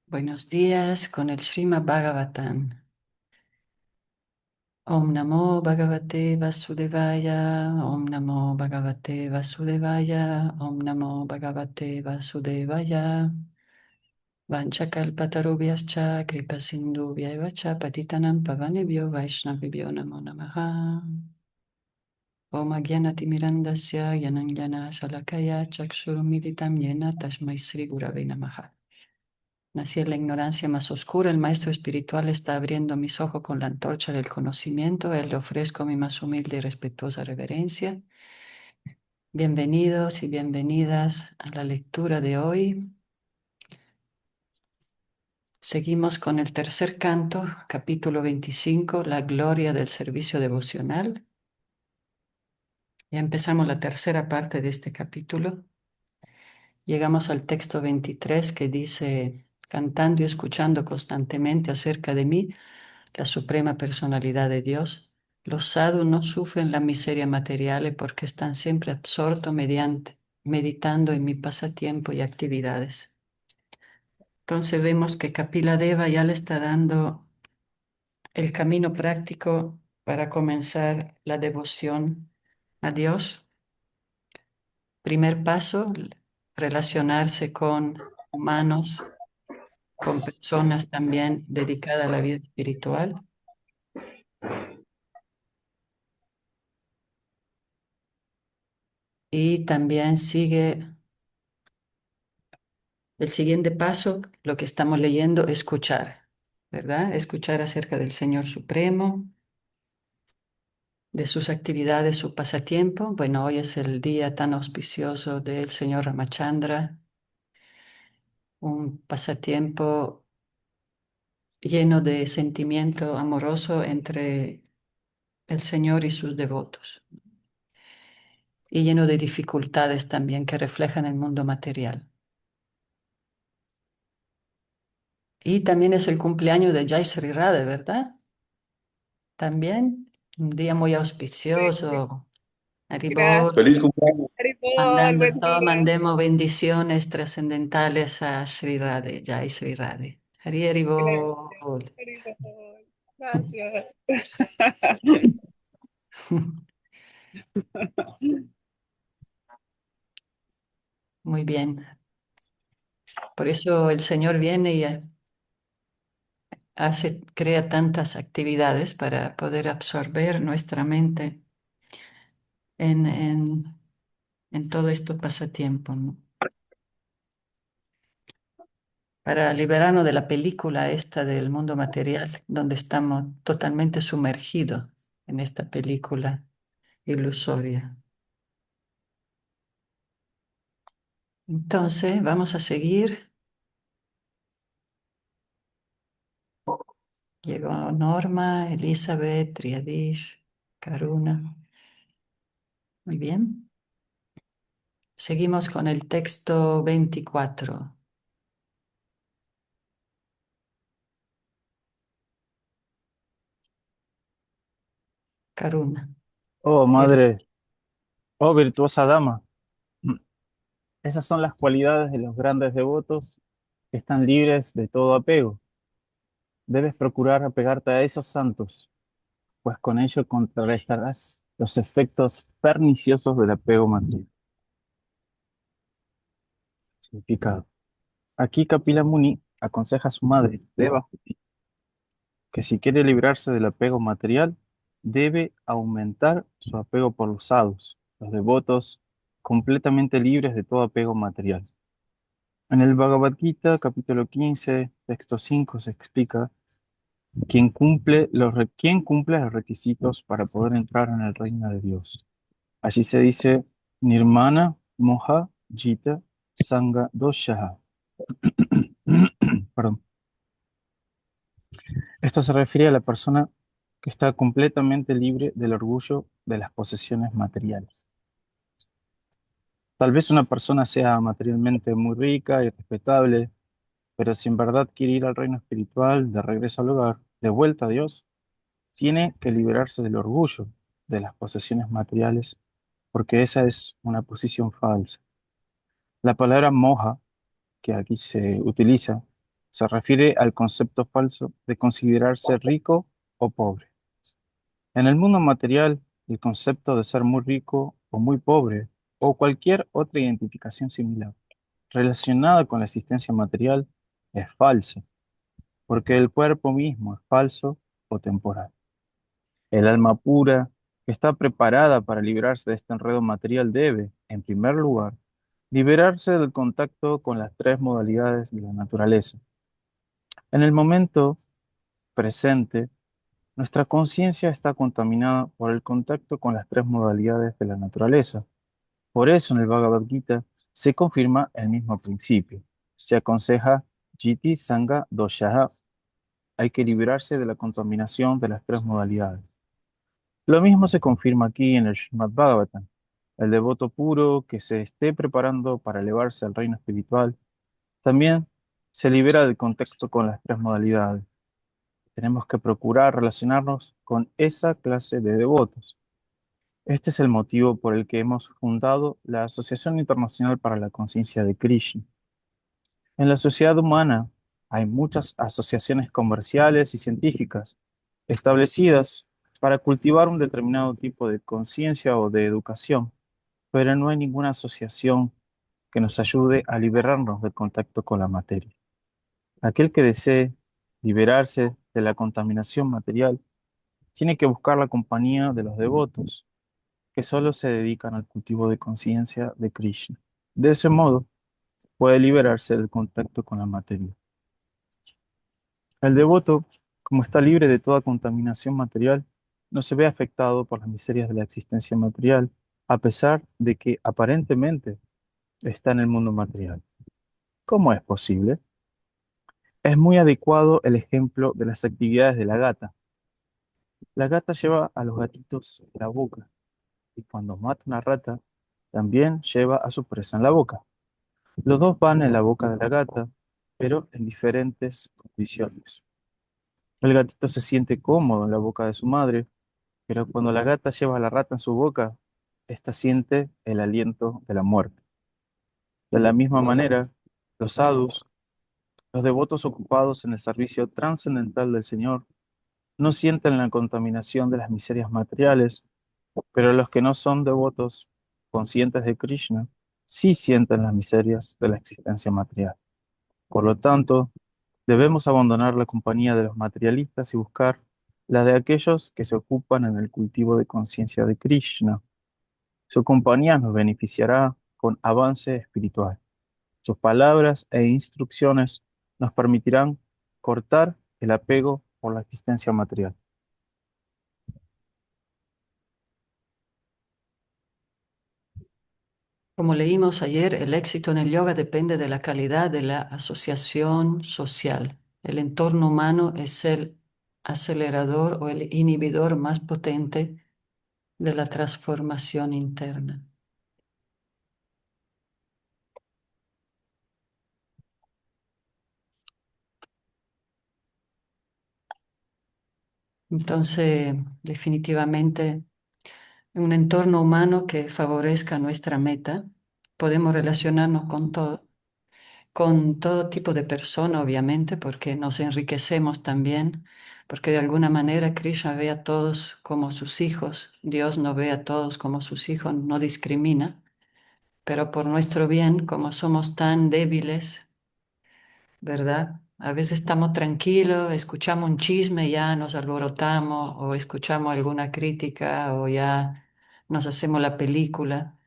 Buenos días con el Srimad Bhagavatam. Om Namo Bhagavate Vasudevaya, Om Namo Bhagavate Vasudevaya, Om Namo Bhagavate Vasudevaya. Vanchakalpatarubhyascha kripasindubhyaiva cha patitanam pavanebhyo vaishnavibhyo namo namaha. Om Agyanatimirandasya Yananjana Shalakaya Chakshurumilitam Yena Tashmai Sri Gurave Namaha. Nací en la ignorancia más oscura, el maestro espiritual está abriendo mis ojos con la antorcha del conocimiento, él le ofrezco mi más humilde y respetuosa reverencia. Bienvenidos y bienvenidas a la lectura de hoy. Seguimos con el tercer canto, capítulo 25, la gloria del servicio devocional. Ya empezamos la tercera parte de este capítulo. Llegamos al texto 23 que dice, cantando y escuchando constantemente acerca de mí, la suprema personalidad de Dios, los sadhus no sufren la miseria material porque están siempre absortos meditando en mi pasatiempo y actividades. Entonces vemos que Kapila Deva ya le está dando el camino práctico para comenzar la devoción a Dios. Primer paso, relacionarse con humanos, con personas también dedicadas a la vida espiritual. Y también sigue el siguiente paso, lo que estamos leyendo, escuchar, ¿verdad? Escuchar acerca del Señor Supremo, de sus actividades, su pasatiempo. Bueno, hoy es el día tan auspicioso del Señor Ramachandra, un pasatiempo lleno de sentimiento amoroso entre el Señor y sus devotos, y lleno de dificultades también que reflejan el mundo material. Y también es el cumpleaños de Jai Sri Radha, ¿verdad? También un día muy Sí, auspicioso. gracias. Haribol, Feliz cumpleaños. Haribol, buen día. mandemos bendiciones trascendentales a Sri Radhe, Jai Sri Radhe. Gracias, Haribol. Haribol. Gracias. Muy bien. Por eso el Señor viene y crea tantas actividades para poder absorber nuestra mente en, en, en todo esto pasatiempo, ¿no? Para liberarnos de la película esta del mundo material, donde estamos totalmente sumergidos en esta película ilusoria. Entonces, vamos a seguir. Llegó Norma, Elizabeth, Triadish, Karuna. Muy bien. Seguimos con el texto 24. Karuna. Oh, Eres- madre, oh, virtuosa dama. Esas son las cualidades de los grandes devotos que están libres de todo apego. Debes procurar apegarte a esos santos, pues con ello contrarrestarás los efectos perniciosos del apego material. Significado. Aquí Kapila Muni aconseja a su madre, Devahuti, que si quiere librarse del apego material, debe aumentar su apego por los sadhus, los devotos completamente libres de todo apego material. En el Bhagavad Gita, capítulo 15, texto 5, se explica quién cumple los requisitos para poder entrar en el reino de Dios. Allí se dice Nirmana Moha Jita Sangha Doshaha. Perdón. Esto se refiere a la persona que está completamente libre del orgullo de las posesiones materiales. Tal vez una persona sea materialmente muy rica y respetable, pero si en verdad quiere ir al reino espiritual, de regreso al hogar, de vuelta a Dios, tiene que liberarse del orgullo de las posesiones materiales, porque esa es una posición falsa. La palabra moja, que aquí se utiliza, se refiere al concepto falso de considerarse rico o pobre. En el mundo material, el concepto de ser muy rico o muy pobre o cualquier otra identificación similar relacionada con la existencia material es falso, porque el cuerpo mismo es falso o temporal. El alma pura, que está preparada para librarse de este enredo material, debe, en primer lugar, liberarse del contacto con las tres modalidades de la naturaleza. En el momento presente, nuestra conciencia está contaminada por el contacto con las tres modalidades de la naturaleza. Por eso en el Bhagavad Gita se confirma el mismo principio. Se aconseja Jiti Sangha Doshaha. Hay que liberarse de la contaminación de las tres modalidades. Lo mismo se confirma aquí en el Srimad Bhagavatam. El devoto puro que se esté preparando para elevarse al reino espiritual también se libera del contacto con las tres modalidades. Tenemos que procurar relacionarnos con esa clase de devotos. Este es el motivo por el que hemos fundado la Asociación Internacional para la Conciencia de Krishna. En la sociedad humana hay muchas asociaciones comerciales y científicas establecidas para cultivar un determinado tipo de conciencia o de educación, pero no hay ninguna asociación que nos ayude a liberarnos del contacto con la materia. Aquel que desee liberarse de la contaminación material tiene que buscar la compañía de los devotos, que solo se dedican al cultivo de conciencia de Krishna. De ese modo, puede liberarse del contacto con la materia. El devoto, como está libre de toda contaminación material, no se ve afectado por las miserias de la existencia material, a pesar de que aparentemente está en el mundo material. ¿Cómo es posible? Es muy adecuado el ejemplo de las actividades de la gata. La gata lleva a los gatitos en la boca y cuando mata una rata, también lleva a su presa en la boca. Los dos van en la boca de la gata, pero en diferentes condiciones. El gatito se siente cómodo en la boca de su madre, pero cuando la gata lleva a la rata en su boca, ésta siente el aliento de la muerte. De la misma manera, los sadhus, los devotos ocupados en el servicio trascendental del Señor, no sienten la contaminación de las miserias materiales, pero los que no son devotos, conscientes de Krishna, sí sienten las miserias de la existencia material. Por lo tanto, debemos abandonar la compañía de los materialistas y buscar la de aquellos que se ocupan en el cultivo de conciencia de Krishna. Su compañía nos beneficiará con avance espiritual. Sus palabras e instrucciones nos permitirán cortar el apego por la existencia material. Como leímos ayer, el éxito en el yoga depende de la calidad de la asociación social. El entorno humano es el acelerador o el inhibidor más potente de la transformación interna. Entonces, definitivamente, un entorno humano que favorezca nuestra meta, podemos relacionarnos con todo tipo de persona, obviamente, porque nos enriquecemos también, porque de alguna manera Krishna ve a todos como sus hijos, Dios no ve a todos como sus hijos, no discrimina, pero por nuestro bien, como somos tan débiles, ¿verdad? A veces estamos tranquilos, escuchamos un chisme, ya nos alborotamos, o escuchamos alguna crítica, o ya nos hacemos la película.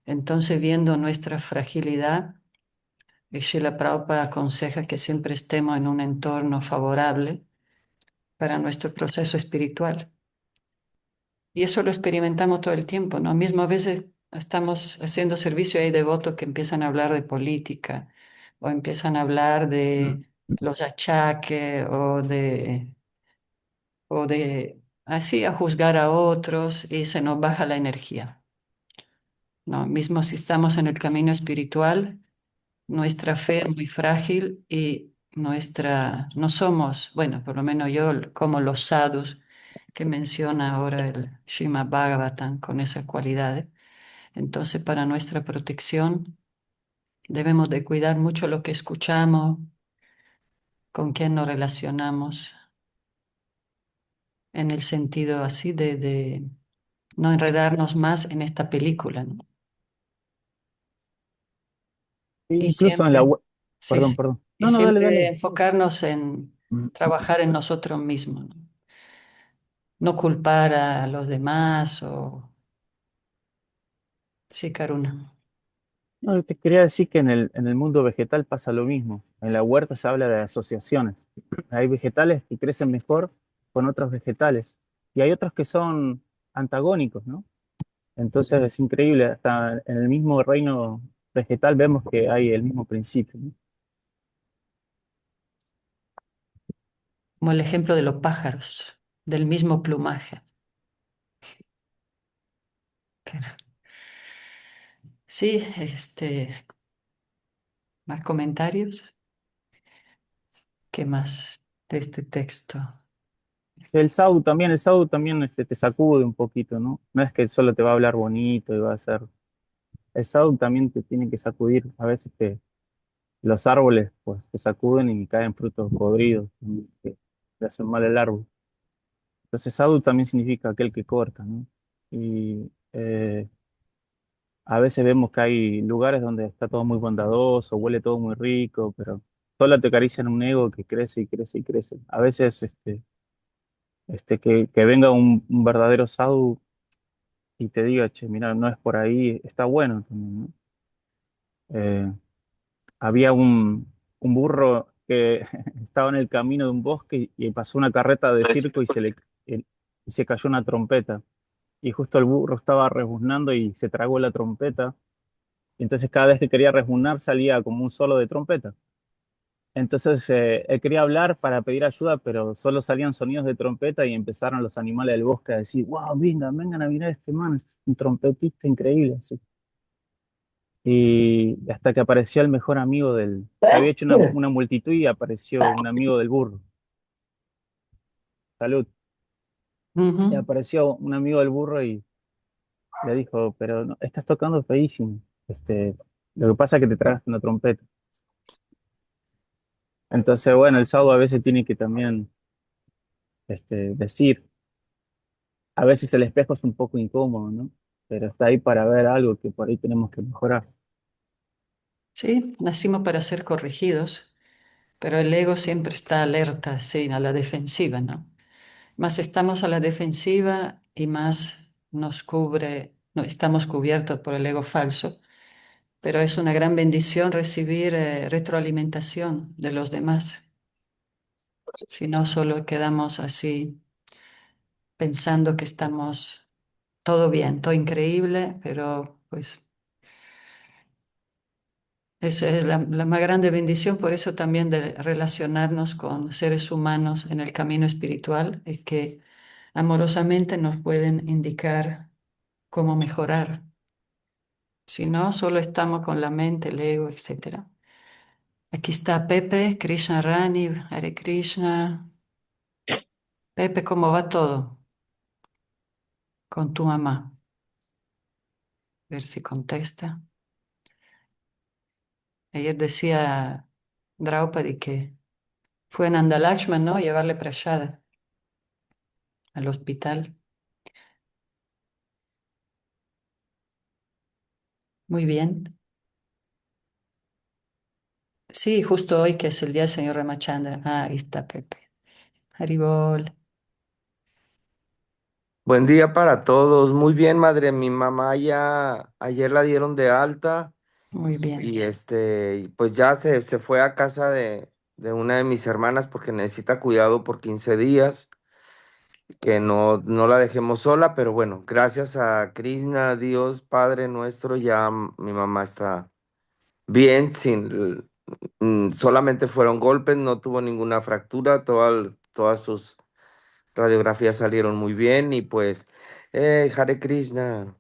Entonces, viendo nuestra fragilidad, y Srila Prabhupada aconseja que siempre estemos en un entorno favorable para nuestro proceso espiritual. Y eso lo experimentamos todo el tiempo, ¿no? Mismo a veces estamos haciendo servicio y hay devotos que empiezan a hablar de política o empiezan a hablar de los achaques o de así a juzgar a otros y se nos baja la energía, ¿no? Mismo si estamos en el camino espiritual, nuestra fe es muy frágil y no somos, bueno, por lo menos yo, como los sadhus que menciona ahora el Srimad Bhagavatam con esas cualidades. Entonces, para nuestra protección, debemos de cuidar mucho lo que escuchamos, con quién nos relacionamos en el sentido así de no enredarnos más en esta película, ¿no? E Y incluso en siempre, sí, Perdón, sí, perdón. y No, no, dale, siempre dale. enfocarnos en trabajar en nosotros mismos, ¿no? No culpar a los demás o... Sí, Karuna. No, te quería decir que en el mundo vegetal pasa lo mismo. En la huerta se habla de asociaciones. Hay vegetales que crecen mejor con otros vegetales y hay otros que son antagónicos, ¿no? Entonces es increíble, hasta en el mismo reino vegetal vemos que hay el mismo principio, ¿no? Como el ejemplo de los pájaros, del mismo plumaje. Pero, sí, más comentarios. ¿Qué más de este texto? El sadhu también te sacude un poquito, ¿no? No es que solo te va a hablar bonito y va a ser... El sadhu también te tiene que sacudir. A veces los árboles pues te sacuden y caen frutos podridos que le hacen mal al árbol. Entonces sadhu también significa aquel que corta, ¿no? Y a veces vemos que hay lugares donde está todo muy bondadoso, huele todo muy rico, pero solo te acarician un ego que crece y crece y crece. A veces que venga un verdadero sadhu y te diga, che, mira, no es por ahí, está bueno también, ¿no? Eh, había un burro que estaba en el camino de un bosque y pasó una carreta de circo y se cayó una trompeta. Y justo el burro estaba rebuznando y se tragó la trompeta. Y entonces cada vez que quería rebuznar salía como un solo de trompeta. Entonces él quería hablar para pedir ayuda, pero solo salían sonidos de trompeta y empezaron los animales del bosque a decir, wow, vengan, vengan a mirar a este man, es un trompetista increíble. Así. Y hasta que apareció el mejor amigo había hecho una multitud y apareció un amigo del burro. Salud. Y Ujú. apareció un amigo del burro y le dijo, pero no, estás tocando feísimo. Lo que pasa es que te tragaste una trompeta. Entonces, bueno, el sábado a veces tiene que también decir, a veces el espejo es un poco incómodo, ¿no? Pero está ahí para ver algo que por ahí tenemos que mejorar. Sí, nacimos para ser corregidos, pero el ego siempre está alerta, sí, a la defensiva, ¿no? Más estamos a la defensiva y más nos cubre, no, estamos cubiertos por el ego falso, pero es una gran bendición recibir retroalimentación de los demás. Si no, solo quedamos así pensando que estamos todo bien, todo increíble, pero pues esa es la más grande bendición, por eso también de relacionarnos con seres humanos en el camino espiritual, es que amorosamente nos pueden indicar cómo mejorar. Si no, solo estamos con la mente, el ego, etcétera. Aquí está Pepe, Krishna Rani, Hare Krishna. Pepe, ¿cómo va todo con tu mamá? A ver si contesta. Ayer decía Draupadi que fue en Andalachman, ¿no? Llevarle prashada al hospital. Muy bien. Sí, justo hoy que es el día del señor Ramachandra. Ah, ahí está Pepe. Haribol. Buen día para todos. Muy bien, madre. Mi mamá ya ayer la dieron de alta Muy bien. y y pues ya se fue a casa de una de mis hermanas porque necesita cuidado por 15 días, que no la dejemos sola, pero bueno, gracias a Krishna, Dios Padre nuestro, ya mi mamá está bien, solamente fueron golpes, no tuvo ninguna fractura, todas sus radiografías salieron muy bien y pues, Hare Krishna.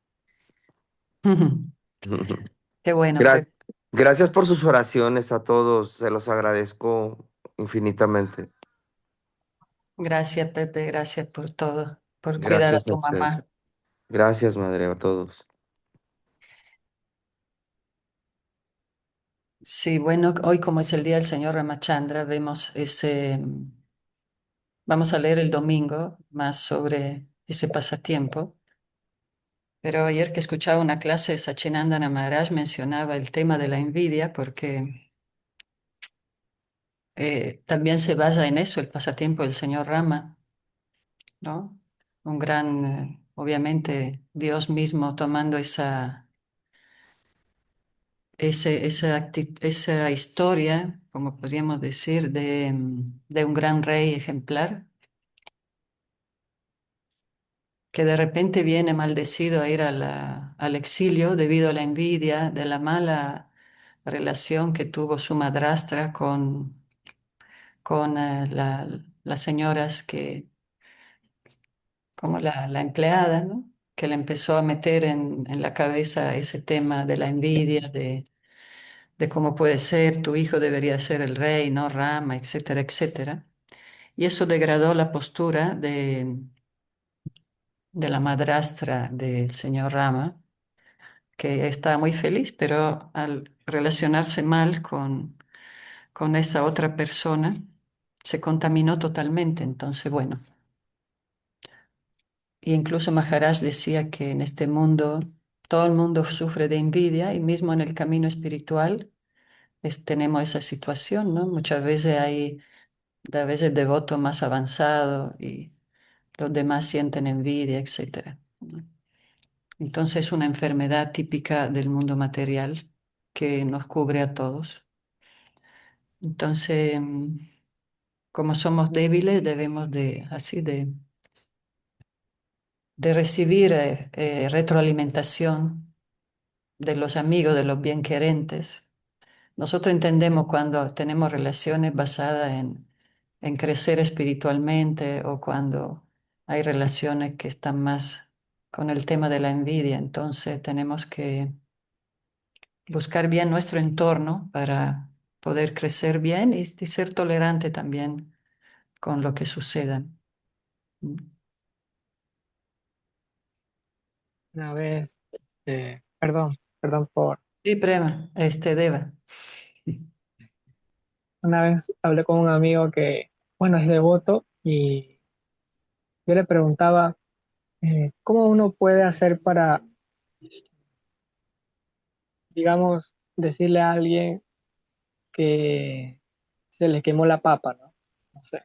Qué bueno, Gra- Pepe. Gracias por sus oraciones a todos, se los agradezco infinitamente. Gracias, Pepe. Gracias por todo, por cuidar a Gracias a tu usted. mamá. Gracias, madre, a todos. Sí, bueno, hoy como es el día del señor Ramachandra, vamos a leer el domingo más sobre ese pasatiempo. Pero ayer que escuchaba una clase de Sachinandana Maharaj mencionaba el tema de la envidia porque también se basa en eso, el pasatiempo del señor Rama, ¿no? Un gran, obviamente, Dios mismo tomando esa historia, como podríamos decir, de un gran rey ejemplar que de repente viene maldecido a ir al exilio debido a la envidia de la mala relación que tuvo su madrastra con las señoras como la empleada, ¿no? Que le empezó a meter en la cabeza ese tema de la envidia, de cómo puede ser, tu hijo debería ser el rey, no Rama, etcétera, etcétera. Y eso degradó la postura de la madrastra del señor Rama, que estaba muy feliz, pero al relacionarse mal con esa otra persona, se contaminó totalmente. Entonces, bueno, y incluso Maharaj decía que en este mundo todo el mundo sufre de envidia y mismo en el camino espiritual tenemos esa situación, ¿no? Muchas veces hay, a veces devoto más avanzado y los demás sienten envidia, etcétera, ¿no? Entonces es una enfermedad típica del mundo material que nos cubre a todos. Entonces, como somos débiles, debemos de recibir retroalimentación de los amigos, de los bienquerentes. Nosotros entendemos cuando tenemos relaciones basadas en crecer espiritualmente o cuando hay relaciones que están más con el tema de la envidia. Entonces tenemos que buscar bien nuestro entorno para poder crecer bien y ser tolerante también con lo que suceda. Una vez, perdón, perdón por, Sí, Prema, Deva. una vez hablé con un amigo que, bueno, es devoto y yo le preguntaba, ¿cómo uno puede hacer para, digamos, decirle a alguien que se le quemó la papa, ¿no? No sé,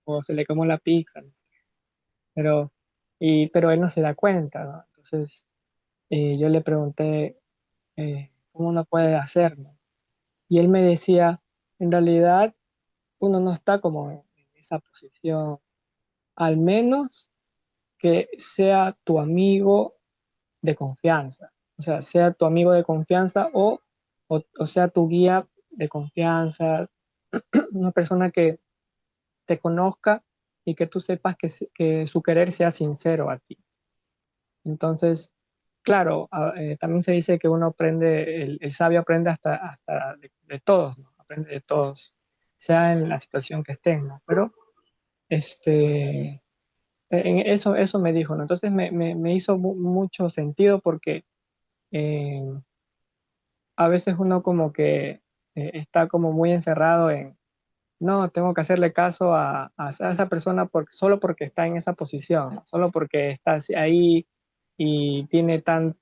o se le quemó la pizza, no sé. Pero, pero él no se da cuenta, ¿no? Entonces, yo le pregunté, ¿cómo uno puede hacerlo? Y él me decía, en realidad, uno no está como en esa posición, al menos que sea tu amigo de confianza, o sea, sea tu amigo de confianza o sea tu guía de confianza, una persona que te conozca y que tú sepas que su querer sea sincero a ti. Entonces, claro, también se dice que uno aprende, el sabio aprende hasta de todos, ¿no? Aprende de todos, sea en la situación que estén, ¿no? Pero eso me dijo, ¿no? Entonces me hizo mucho sentido porque eh, a veces uno como que está como muy encerrado en, no, tengo que hacerle caso a esa persona solo porque está en esa posición, solo porque está ahí y tiene tal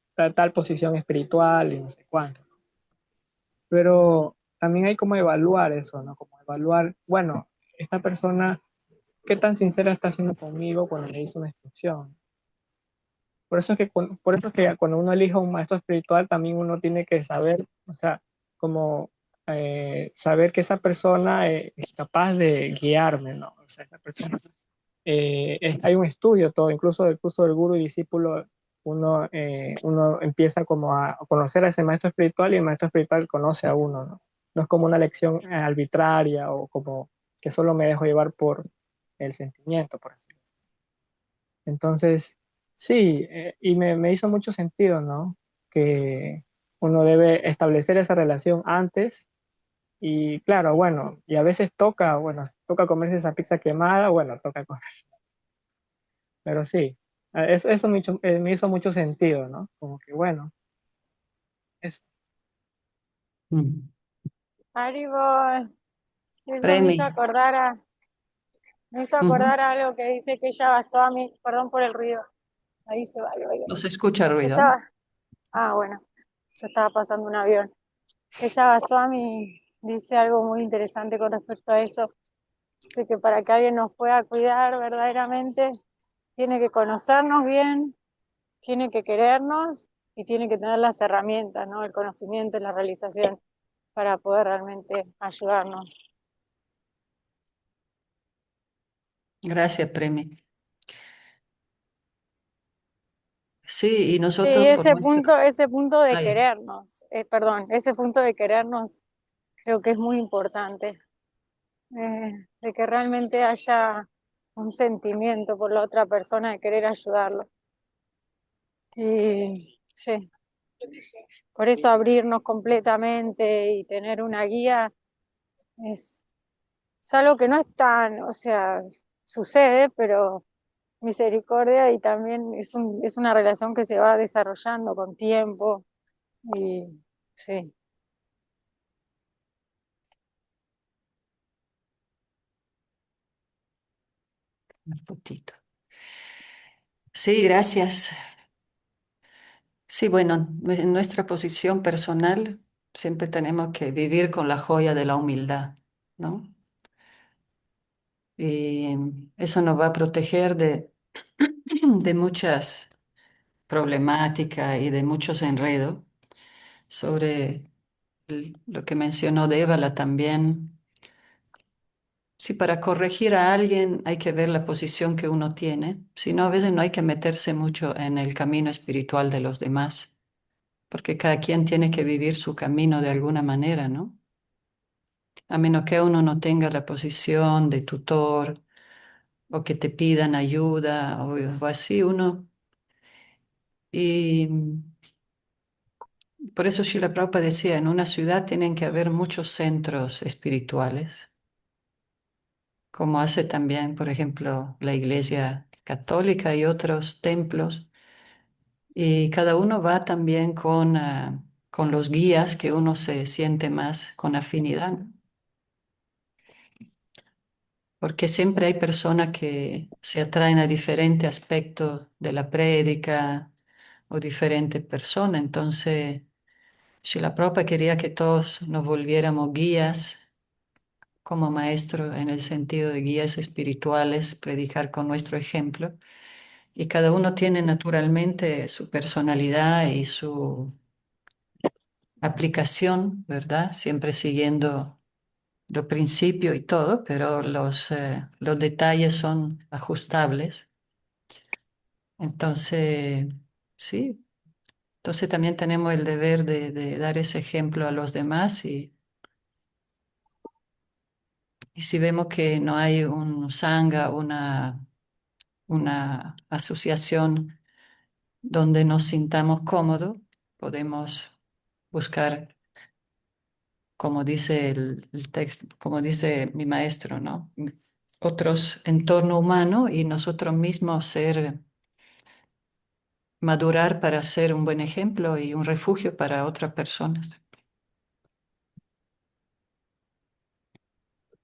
posición espiritual y no sé cuánto. Pero también hay como evaluar eso, ¿no? Como evaluar, bueno, esta persona, ¿qué tan sincera está siendo conmigo cuando le hizo una instrucción? Por eso es que cuando uno elige un maestro espiritual, también uno tiene que saber, o sea, como saber que esa persona es capaz de guiarme, ¿no? O sea, esa persona, hay un estudio todo, incluso del curso del guru y discípulo, uno empieza como a conocer a ese maestro espiritual y el maestro espiritual conoce a uno, ¿no? No es como una lección arbitraria o como que solo me dejo llevar por el sentimiento, por así decirlo. Entonces, sí, y me hizo mucho sentido, ¿no? Que uno debe establecer esa relación antes y claro, bueno, y a veces toca, bueno, toca comerse esa pizza quemada, bueno, toca comer, pero sí, eso me hizo mucho sentido, ¿no? Como que bueno, eso. Mm. Haribol, sí, eso Premi. me hizo Ujú. acordar a algo que dice que ella basó a mí, perdón por el ruido, ahí se va el ruido. ¿No se escucha ruido? Ella, bueno, se estaba pasando un avión. Ella basó a mí, dice algo muy interesante con respecto a eso. Dice que para que alguien nos pueda cuidar verdaderamente, tiene que conocernos bien, tiene que querernos y tiene que tener las herramientas, ¿no? El conocimiento y la realización para poder realmente ayudarnos. Gracias, Premi. Sí, y Sí, nosotros por nuestro... ese punto de Ay, querernos, perdón, ese punto de querernos creo que es muy importante, de que realmente haya un sentimiento por la otra persona de querer ayudarlo. Y sí, por eso abrirnos completamente y tener una guía es, es algo que no es tan, o sea, sucede, pero misericordia y también es una relación que se va desarrollando con tiempo y sí. una fotito. Sí, gracias. Sí, bueno, en nuestra posición personal siempre tenemos que vivir con la joya de la humildad, ¿no? Y eso nos va a proteger de muchas problemáticas y de muchos enredos sobre lo que mencionó Dévala también. Si para corregir a alguien hay que ver la posición que uno tiene, si no, a veces no hay que meterse mucho en el camino espiritual de los demás, porque cada quien tiene que vivir su camino de alguna manera, ¿no? A menos que uno no tenga la posición de tutor o que te pidan ayuda o así, uno. Y por eso Srila Prabhupada decía, en una ciudad tienen que haber muchos centros espirituales, como hace también, por ejemplo, la Iglesia Católica y otros templos. Y cada uno va también con los guías que uno se siente más con afinidad, ¿no? Porque siempre hay personas que se atraen a diferentes aspectos de la prédica o diferentes personas. Entonces, Srila Prabhupada quería que todos nos volviéramos guías como maestros en el sentido de guías espirituales, predicar con nuestro ejemplo. Y cada uno tiene naturalmente su personalidad y su aplicación, ¿verdad? Siempre siguiendo los principios y todo, pero los detalles son ajustables. Entonces, sí, entonces también tenemos el deber de dar ese ejemplo a los demás y si vemos que no hay un sangha, una asociación donde nos sintamos cómodos, podemos buscar, como dice el texto, como dice mi maestro, ¿no? Otros entorno humano y nosotros mismos madurar para ser un buen ejemplo y un refugio para otras personas.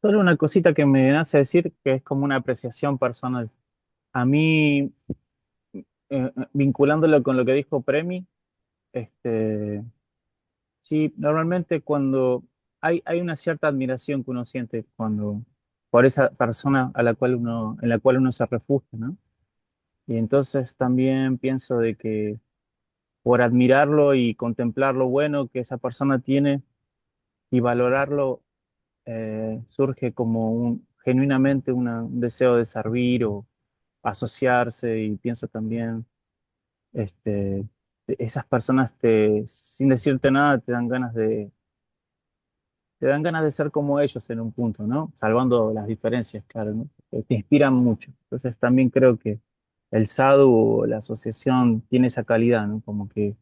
Solo una cosita que me nace decir que es como una apreciación personal. A mí, vinculándolo con lo que dijo Premi, este, sí, normalmente cuando hay una cierta admiración que uno siente cuando por esa persona a la cual uno, en la cual uno se refugia, ¿no? Y entonces también pienso de que por admirarlo y contemplar lo bueno que esa persona tiene y valorarlo, surge como genuinamente un deseo de servir o asociarse y pienso también, este, esas personas sin decirte nada te dan ganas de ser como ellos en un punto, ¿no? Salvando las diferencias, claro, ¿no? Te inspiran mucho. Entonces también creo que el sadhu o la asociación tiene esa calidad, ¿no? Como que,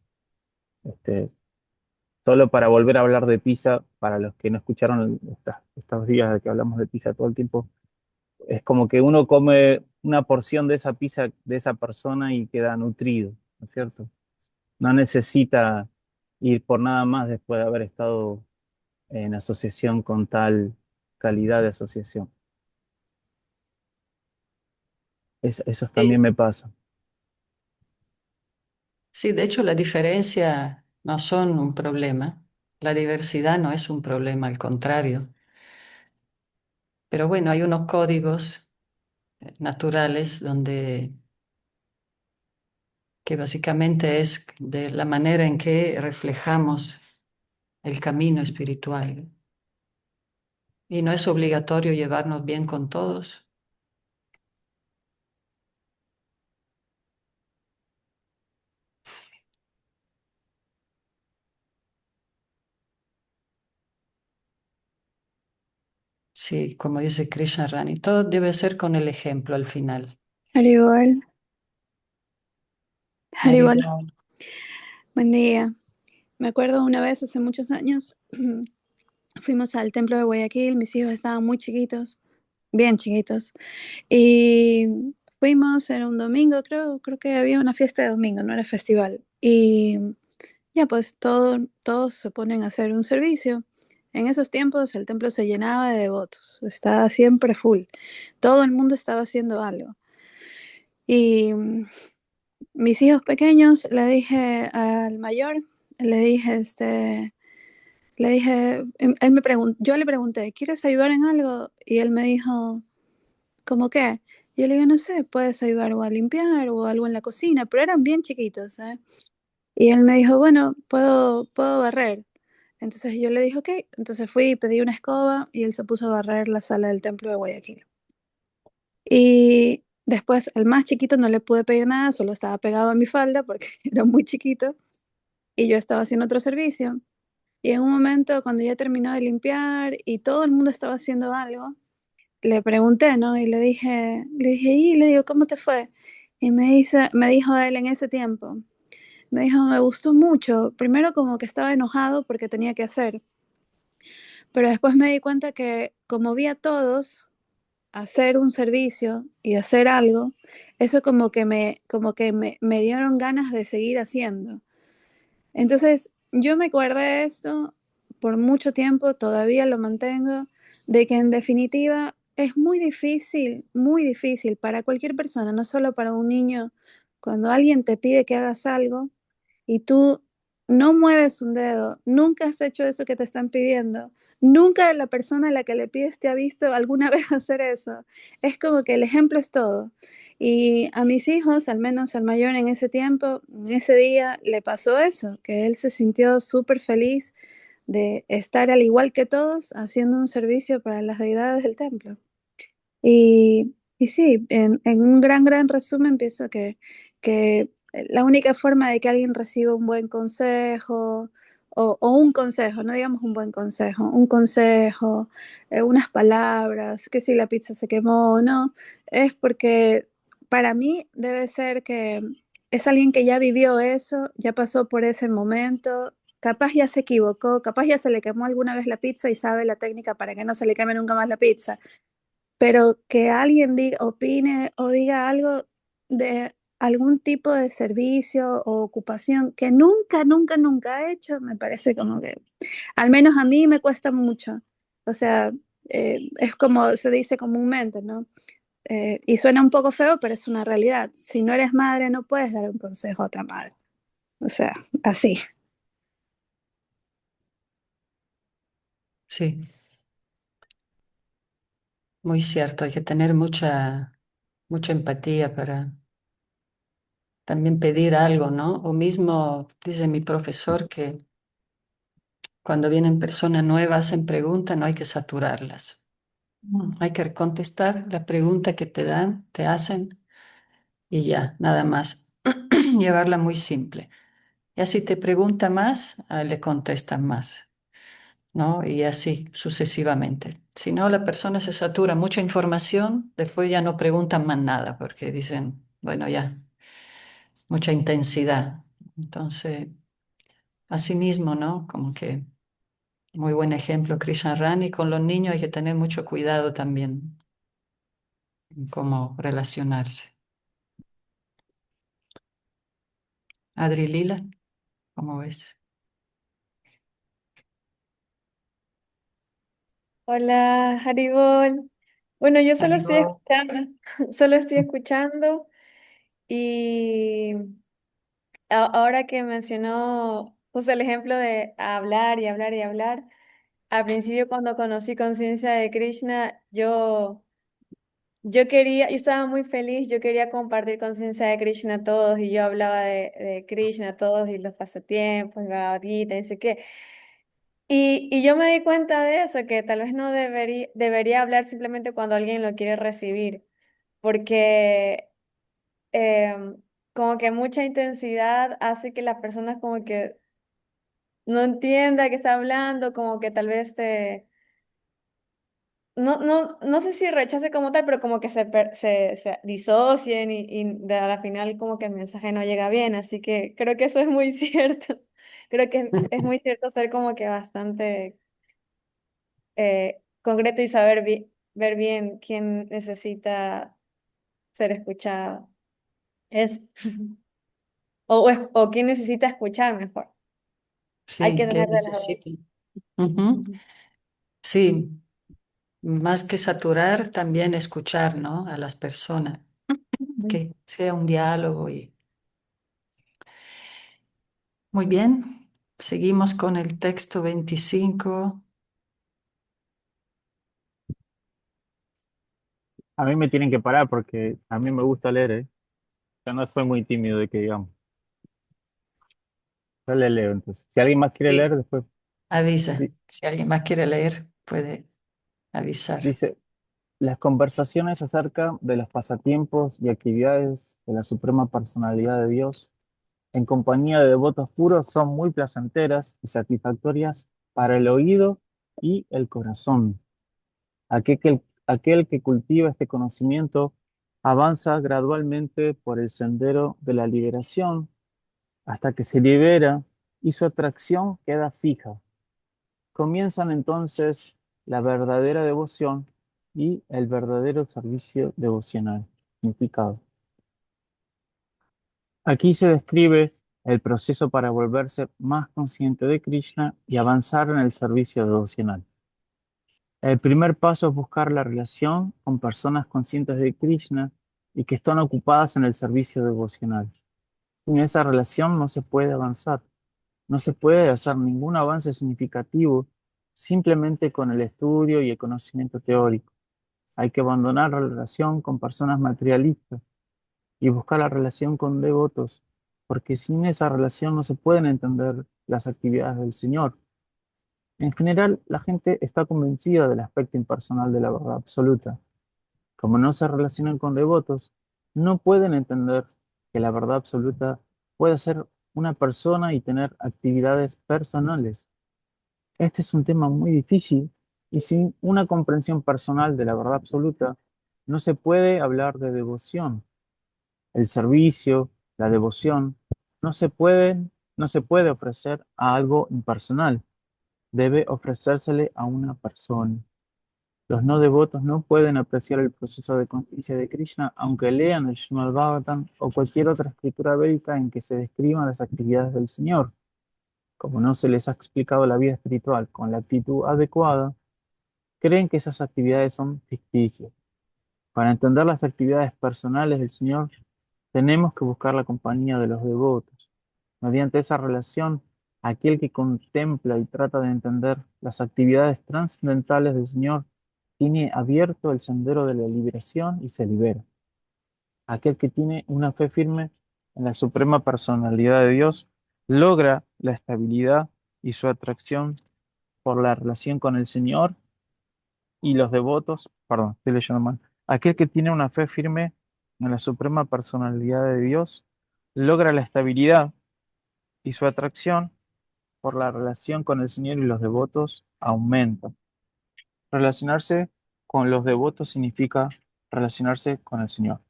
este, solo para volver a hablar de pizza, para los que no escucharon estos días de que hablamos de pizza todo el tiempo, es como que uno come una porción de esa pizza de esa persona y queda nutrido, ¿no es cierto? No necesita ir por nada más después de haber estado en asociación con tal calidad de asociación. Eso Sí, también me pasa. sí, de hecho la diferencia no son un problema, la diversidad no es un problema, al contrario. Pero bueno, hay unos códigos naturales donde que básicamente es de la manera en que reflejamos el camino espiritual. Y no es obligatorio llevarnos bien con todos. Sí, como dice Krishna Rani, todo debe ser con el ejemplo al final. Haribol, Haribol, Haribol. buen día. Me acuerdo una vez hace muchos años, fuimos al templo de Guayaquil, mis hijos estaban muy chiquitos, bien chiquitos, y fuimos, era un domingo, creo que había una fiesta de domingo, no era festival, y ya pues todos se ponen a hacer un servicio. En esos tiempos el templo se llenaba de devotos, estaba siempre full, todo el mundo estaba haciendo algo. Y mis hijos pequeños, le dije al mayor, le dije, él me preguntó, yo le pregunté, ¿quieres ayudar en algo? Y él me dijo, ¿cómo qué? Yo le digo, no sé, puedes ayudar o a limpiar o algo en la cocina, pero eran bien chiquitos, ¿eh? Y él me dijo, bueno, puedo barrer. Entonces yo le dije, ok, entonces fui y pedí una escoba y él se puso a barrer la sala del templo de Guayaquil. Y después al más chiquito no le pude pedir nada, solo estaba pegado a mi falda porque era muy chiquito y yo estaba haciendo otro servicio. Y en un momento, cuando ya terminó de limpiar y todo el mundo estaba haciendo algo, le pregunté, ¿no? Y y le digo, ¿cómo te fue? Y me dijo él en ese tiempo, me dijo, me gustó mucho. Primero como que estaba enojado porque tenía que hacer, pero después me di cuenta que como vi a todos hacer un servicio y hacer algo, eso me dieron ganas de seguir haciendo. Entonces, yo me guardé de esto por mucho tiempo, todavía lo mantengo, de que en definitiva es muy difícil para cualquier persona, no solo para un niño, cuando alguien te pide que hagas algo y tú no mueves un dedo, nunca has hecho eso que te están pidiendo, nunca la persona a la que le pides te ha visto alguna vez hacer eso. Es como que el ejemplo es todo. Y a mis hijos, al menos al mayor en ese tiempo, en ese día, le pasó eso, que él se sintió súper feliz de estar al igual que todos haciendo un servicio para las deidades del templo. Y sí, en un gran resumen pienso que la única forma de que alguien reciba un buen consejo o un consejo, no digamos un buen consejo, un consejo, unas palabras, que si la pizza se quemó o no, es porque para mí debe ser que es alguien que ya vivió eso, ya pasó por ese momento, capaz ya se equivocó, capaz ya se le quemó alguna vez la pizza y sabe la técnica para que no se le queme nunca más la pizza, pero que alguien opine o diga algo de algún tipo de servicio o ocupación que nunca ha hecho, me parece como que, al menos a mí me cuesta mucho. O sea, es como se dice comúnmente, ¿no? Y suena un poco feo, pero es una realidad. Si no eres madre, no puedes dar un consejo a otra madre. O sea, así. Sí, muy cierto. Hay que tener mucha empatía para también pedir algo, ¿no? O mismo dice mi profesor que cuando vienen personas nuevas, hacen preguntas, no hay que saturarlas. Hay que contestar la pregunta que te dan, te hacen y ya, nada más. Llevarla muy simple. Y así te pregunta más, le contestan más, ¿no? Y así sucesivamente. Si no, la persona se satura mucha información, después ya no preguntan más nada porque dicen, bueno, ya, mucha intensidad. Entonces, así mismo, ¿no? Como que muy buen ejemplo, Krishna Rani. Con los niños hay que tener mucho cuidado también en cómo relacionarse. Adri Lila, ¿cómo ves? Hola, Haribol. Bueno, yo solo estoy Amigo, escuchando, solo estoy escuchando y ahora que mencionó, puse el ejemplo de hablar y hablar y hablar. Al principio cuando conocí Conciencia de Krishna, yo estaba muy feliz, yo quería compartir Conciencia de Krishna a todos y yo hablaba de Krishna a todos y los pasatiempos, Bhagavad Gita, y sé qué. Y yo me di cuenta de eso, que tal vez no debería hablar simplemente cuando alguien lo quiere recibir, porque como que mucha intensidad hace que las personas como que no entienda que está hablando, como que tal vez no sé si rechace como tal, pero como que se disocien a la final como que el mensaje no llega bien, así que creo que eso es muy cierto. Creo que es muy cierto ser como que bastante concreto y saber ver bien quién necesita ser escuchado. Es, o quién necesita escuchar mejor. Hay que sí, que tener de las dos. necesite. Ujú. Ujú. Sí, más que saturar, también escuchar, ¿no? A las personas, Ujú. que sea un diálogo y muy bien. Seguimos con el texto 25. A mí me tienen que parar porque a mí me gusta leer, ¿eh? Yo no soy muy tímido de que digamos. Yo le leo entonces. Si alguien más quiere leer, Sí, después avisa. di- Si alguien más quiere leer, puede avisar. dice, las conversaciones acerca de los pasatiempos y actividades de la Suprema Personalidad de Dios en compañía de devotos puros son muy placenteras y satisfactorias para el oído y el corazón. Aquel que cultiva este conocimiento avanza gradualmente por el sendero de la liberación hasta que se libera y su atracción queda fija. Comienzan entonces la verdadera devoción y el verdadero servicio devocional. Significado. Aquí se describe el proceso para volverse más consciente de Krishna y avanzar en el servicio devocional. El primer paso es buscar la relación con personas conscientes de Krishna y que están ocupadas en el servicio devocional. Sin esa relación no se puede avanzar, no se puede hacer ningún avance significativo simplemente con el estudio y el conocimiento teórico. Hay que abandonar la relación con personas materialistas y buscar la relación con devotos, porque sin esa relación no se pueden entender las actividades del Señor. En general, la gente está convencida del aspecto impersonal de la verdad absoluta. Como no se relacionan con devotos, no pueden entender que la verdad absoluta puede ser una persona y tener actividades personales. Este es un tema muy difícil y sin una comprensión personal de la verdad absoluta, no se puede hablar de devoción. El servicio, la devoción, no se pueden, no se puede ofrecer a algo impersonal. Debe ofrecérsele a una persona. Los no devotos no pueden apreciar el proceso de conciencia de Krishna, aunque lean el Srimad Bhagavatam o cualquier otra escritura védica en que se describan las actividades del Señor. Como no se les ha explicado la vida espiritual con la actitud adecuada, creen que esas actividades son ficticias. Para entender las actividades personales del Señor, tenemos que buscar la compañía de los devotos. Mediante esa relación, aquel que contempla y trata de entender las actividades trascendentales del Señor tiene abierto el sendero de la liberación y se libera. Aquel que tiene una fe firme en la suprema personalidad de Dios logra la estabilidad y su atracción por la relación con el Señor y los devotos, perdón, estoy leyendo mal. Aquel que tiene una fe firme en la suprema personalidad de Dios logra la estabilidad y su atracción por la relación con el Señor y los devotos aumenta. Relacionarse con los devotos significa relacionarse con el Señor.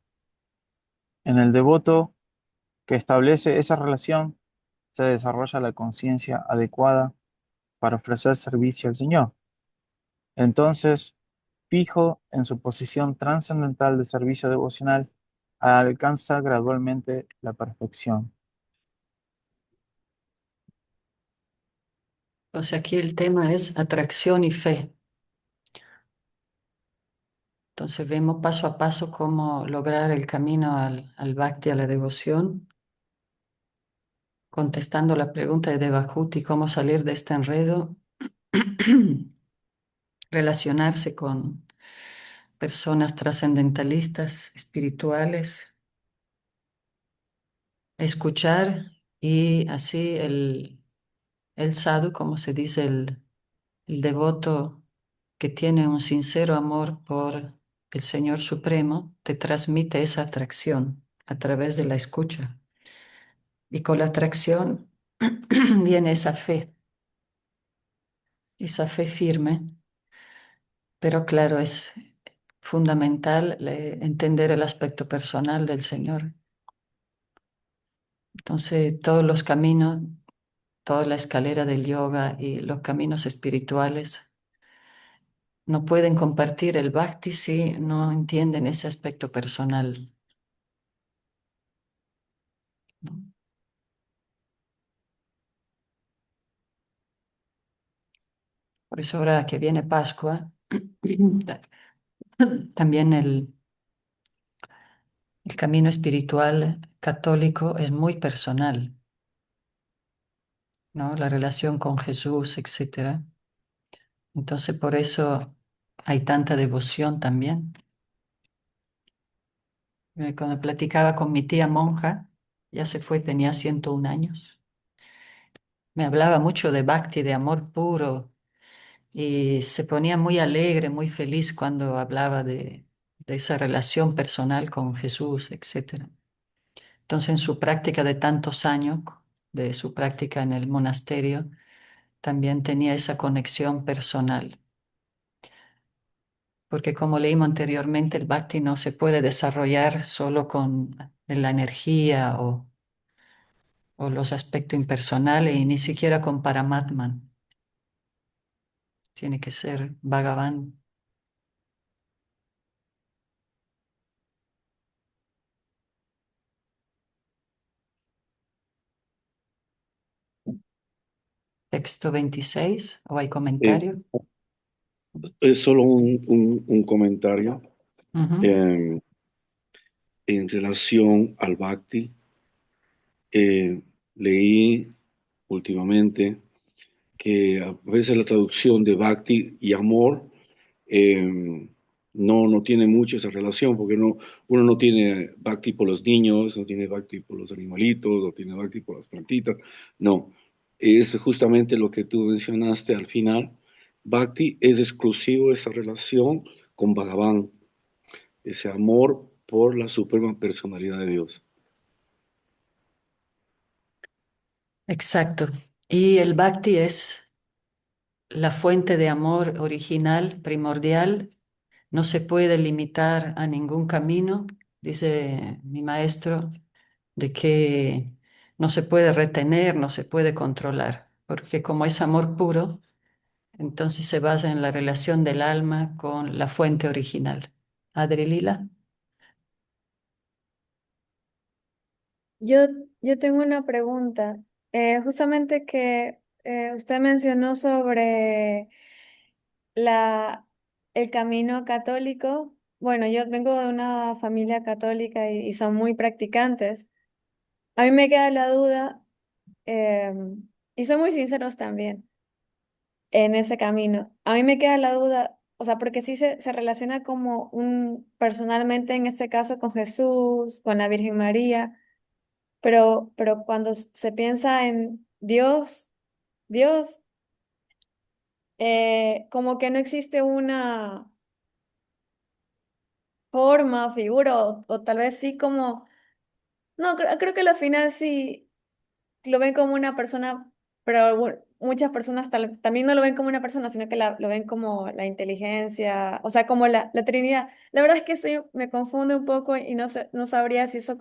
En el devoto que establece esa relación se desarrolla la conciencia adecuada para ofrecer servicio al Señor. Entonces, fijo en su posición trascendental de servicio devocional, alcanza gradualmente la perfección. O sea, aquí el tema es atracción y fe. Entonces vemos paso a paso cómo lograr el camino al bhakti, a la devoción, contestando la pregunta de Devahuti, cómo salir de este enredo, relacionarse con personas trascendentalistas, espirituales, escuchar y así el sadhu, como se dice, el devoto que tiene un sincero amor por el Señor Supremo, te transmite esa atracción a través de la escucha. Y con la atracción viene esa fe firme, pero claro, es fundamental entender el aspecto personal del Señor. Entonces, todos los caminos, toda la escalera del yoga y los caminos espirituales no pueden compartir el bhakti si no entienden ese aspecto personal, ¿no? Por eso ahora que viene Pascua, también el camino espiritual católico es muy personal, ¿no? La relación con Jesús, etcétera. Entonces, por eso hay tanta devoción también. Cuando platicaba con mi tía monja, ya se fue, tenía 101 años, me hablaba mucho de bhakti, de amor puro, y se ponía muy alegre, muy feliz cuando hablaba de esa relación personal con Jesús, etcétera. Entonces, en su práctica de tantos años, de su práctica en el monasterio, también tenía esa conexión personal. Porque como leímos anteriormente, el bhakti no se puede desarrollar solo con la energía o los aspectos impersonales y ni siquiera con Paramatman. Tiene que ser Bhagavan. Texto 26, ¿o hay Eh, comentario? es solo un comentario Ujú. eh, en relación al Bhakti. Leí últimamente que a veces la traducción de Bhakti y amor no tiene mucho esa relación, porque uno no tiene Bhakti por los niños, no tiene Bhakti por los animalitos, no tiene Bhakti por las plantitas, no. Es justamente lo que tú mencionaste al final. Bhakti es exclusivo de esa relación con Bhagavan, ese amor por la suprema personalidad de Dios. Exacto. Y el bhakti es la fuente de amor original, primordial. No se puede limitar a ningún camino, dice mi maestro, de que no se puede retener, no se puede controlar, porque como es amor puro, entonces se basa en la relación del alma con la fuente original. Adri Lila. Yo, yo tengo una pregunta. Justamente que usted mencionó sobre la, el camino católico. Bueno, yo vengo de una familia católica y son muy practicantes. A mí me queda la duda, y son muy sinceros también en ese camino. A mí me queda la duda, o sea, porque sí se relaciona como personalmente en este caso con Jesús, con la Virgen María, pero cuando se piensa en Dios, como que no existe una forma o figura, o tal vez sí como, no, creo que al final sí lo ven como una persona, pero muchas personas también no lo ven como una persona, sino que lo ven como la inteligencia, o sea, como la Trinidad. La verdad es que eso me confunde un poco y no sabría si eso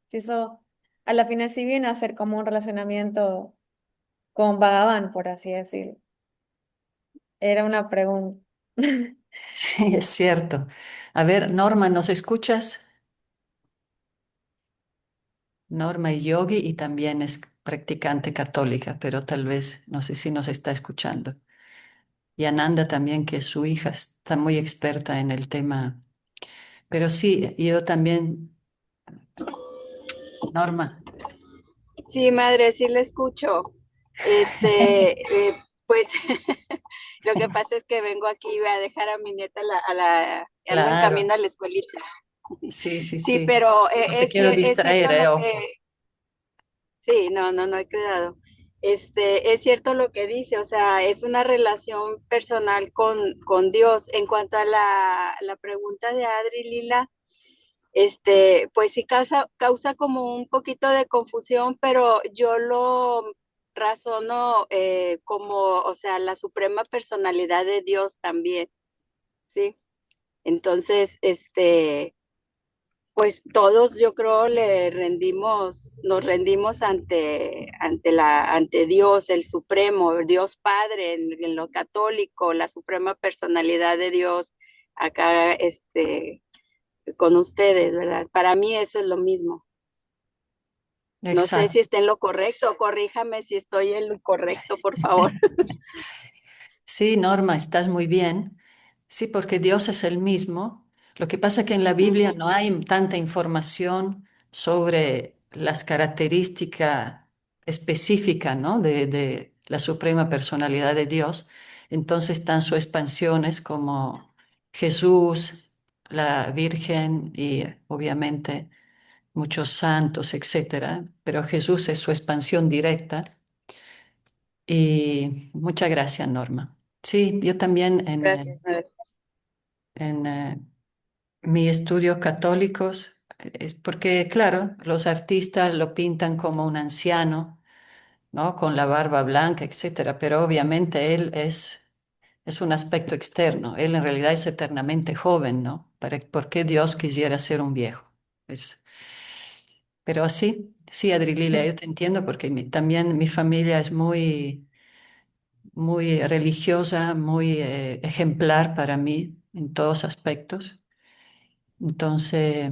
si eso a la final sí viene a ser como un relacionamiento con Bhagavan, por así decirlo. Era una pregunta. Sí, es cierto. A ver, Norma, ¿nos escuchas? Norma es yogi y también es practicante católica, pero tal vez, no sé si nos está escuchando. y Ananda también, que su hija está muy experta en el tema. Pero sí, yo también, Norma, Sí, madre, sí le escucho. Pues lo que pasa es que vengo aquí a dejar a mi nieta ando en claro, camino a la escuelita. sí, sí, Sí, sí. pero No te quiero es distraer, cierto lo ojo. que, sí, no hay cuidado. Es cierto lo que dice, o sea, es una relación personal con Dios. En cuanto a la pregunta de Adri Lila, pues sí causa como un poquito de confusión, pero yo lo razono como, o sea, la suprema personalidad de Dios también, ¿sí? Entonces, pues todos yo creo nos rendimos ante Dios, el Supremo, Dios Padre, en lo católico, la suprema personalidad de Dios, acá, con ustedes, ¿verdad? Para mí eso es lo mismo. No sé Exacto. si está en lo correcto, corríjame si estoy en lo correcto, por favor. Sí, Norma, estás muy bien. Sí, porque Dios es el mismo. Lo que pasa es que en la Biblia Ujú. no hay tanta información sobre las características específicas, ¿no? de la suprema personalidad de Dios. Entonces están sus expansiones como Jesús, la Virgen y obviamente muchos santos, etcétera. Pero Jesús es su expansión directa. Y muchas gracias, Norma. Sí, yo también Gracias, madre. en mis estudios católicos, es porque, claro, los artistas lo pintan como un anciano, ¿no? Con la barba blanca, etcétera, pero obviamente es un aspecto externo. Él en realidad es eternamente joven, ¿no? ¿Por qué Dios quisiera ser un viejo? Es, pero así, sí, Adrilila, yo te entiendo porque también mi familia es muy religiosa, muy ejemplar para mí en todos aspectos. Entonces,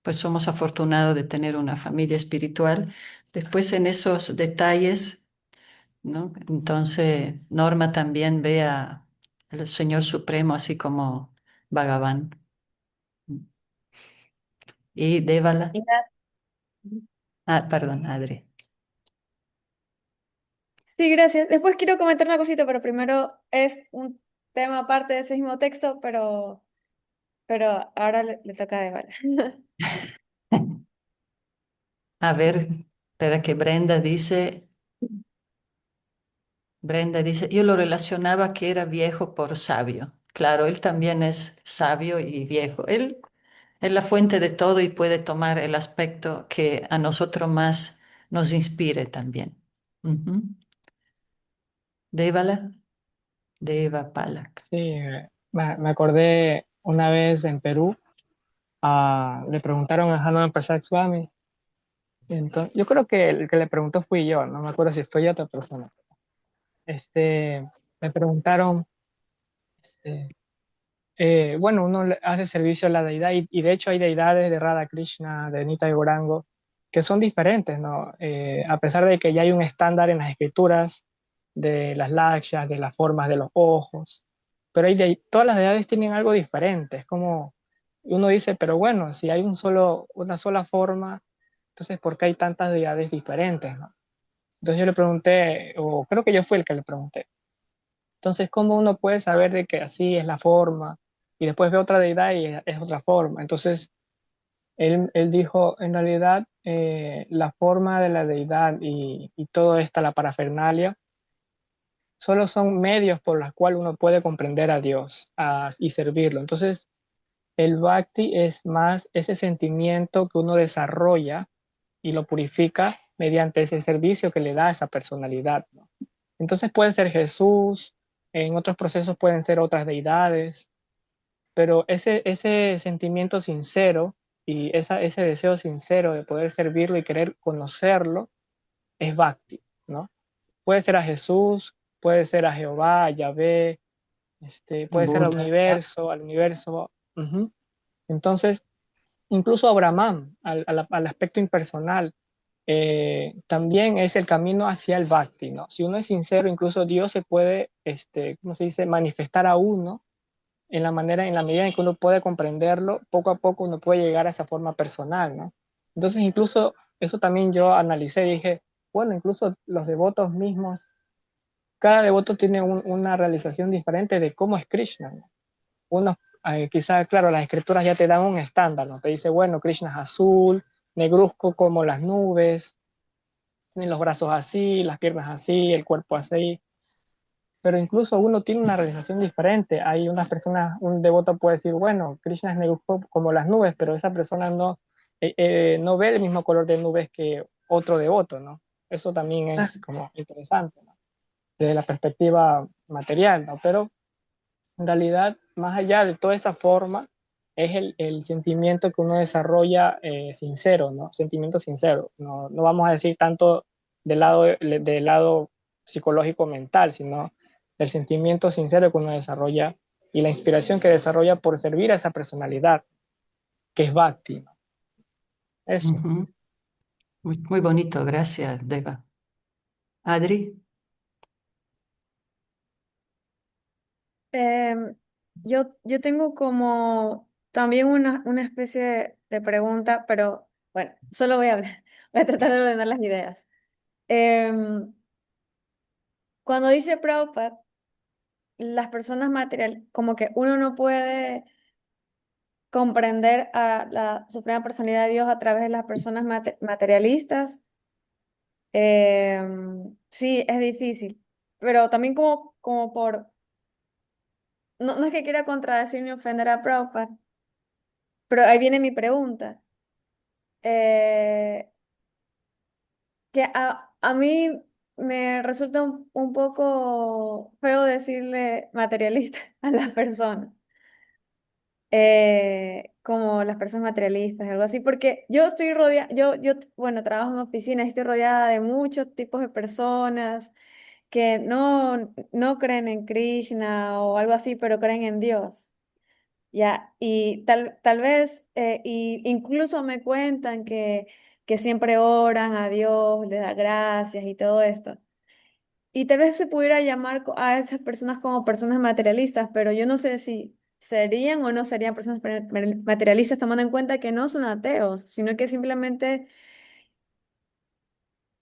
pues somos afortunados de tener una familia espiritual. Después en esos detalles, ¿no? Entonces, Norma también ve al Señor Supremo así como Bhagavan. Y Devala. Ah, perdón, Adri. Sí, gracias. Después quiero comentar una cosita, pero primero es un tema aparte de ese mismo texto, pero ahora le toca a Débora. A ver, espera que Brenda dice, yo lo relacionaba que era viejo por sabio. Claro, él también es sabio y viejo. Él es la fuente de todo y puede tomar el aspecto que a nosotros más nos inspire también. Ujú. Dévala, Deva Palak. Sí, me acordé una vez en Perú, le preguntaron a Hanuman Prasad Swami. Entonces, yo creo que el que le preguntó fui yo, no me acuerdo si fue otra persona. Me preguntaron, este, bueno, uno hace servicio a la deidad y de hecho hay deidades de Radha Krishna, de Nita y Gaurango, que son diferentes, ¿no? A pesar de que ya hay un estándar en las escrituras de las lakshas, de las formas de los ojos, pero todas las deidades tienen algo diferente, es como uno dice, pero bueno, si hay una sola forma, entonces ¿por qué hay tantas deidades diferentes, ¿no? Entonces yo le pregunté, o creo que yo fui el que le pregunté, entonces, ¿cómo uno puede saber de que así es la forma y después ve otra deidad y es otra forma? Entonces, él dijo, en realidad, la forma de la deidad y todo esta, la parafernalia, solo son medios por los cuales uno puede comprender a Dios y servirlo. Entonces, el bhakti es más ese sentimiento que uno desarrolla y lo purifica mediante ese servicio que le da a esa personalidad, ¿no? Entonces puede ser Jesús, en otros procesos pueden ser otras deidades, pero ese sentimiento sincero y ese deseo sincero de poder servirlo y querer conocerlo es bhakti, ¿no? Puede ser a Jesús, puede ser a Jehová, a Yahvé, puede ser Buda. al universo. Entonces, incluso a Brahman, al aspecto impersonal, también es el camino hacia el bhakti, ¿no? Si uno es sincero, incluso Dios se puede, ¿cómo se dice?, manifestar a uno en la medida en que uno puede comprenderlo, poco a poco uno puede llegar a esa forma personal, ¿no? Entonces, incluso eso también yo analicé y dije, bueno, incluso los devotos mismos, cada devoto tiene una realización diferente de cómo es Krishna, ¿no? Unos, quizás, claro, las escrituras ya te dan un estándar, ¿no? Te dice, bueno, Krishna es azul, negruzco como las nubes, tiene los brazos así, las piernas así, el cuerpo así, pero incluso uno tiene una realización diferente. Hay unas personas, un devoto puede decir, bueno, Krishna es negro como las nubes, pero esa persona no ve el mismo color de nubes que otro devoto, ¿no? Eso también es como interesante, ¿no? Desde la perspectiva material, ¿no? Pero en realidad, más allá de toda esa forma, es el sentimiento que uno desarrolla sincero, ¿no? Sentimiento sincero. No vamos a decir tanto del lado psicológico mental, sino del sentimiento sincero que uno desarrolla y la inspiración que desarrolla por servir a esa personalidad, que es Bhakti, ¿no? Eso. Muy bonito, gracias, Deva. Adri. Yo tengo como también una especie de pregunta, pero bueno, solo voy a hablar, voy a tratar de ordenar las ideas. Cuando dice Prabhupada, las personas material, como que uno no puede comprender a la Suprema Personalidad de Dios a través de las personas materialistas. Sí, es difícil, pero también como por, no es que quiera contradecir ni ofender a Prabhupada, pero ahí viene mi pregunta. Eh, que a mí me resulta un poco feo decirle materialista a las personas, como las personas materialistas, algo así, porque yo estoy rodeada, bueno, trabajo en oficina y estoy rodeada de muchos tipos de personas que no creen en Krishna o algo así, pero creen en Dios. Ya, y tal vez, y incluso me cuentan que siempre oran a Dios, les da gracias y todo esto. Y tal vez se pudiera llamar a esas personas como personas materialistas, pero yo no sé si serían o no serían personas materialistas tomando en cuenta que no son ateos, sino que simplemente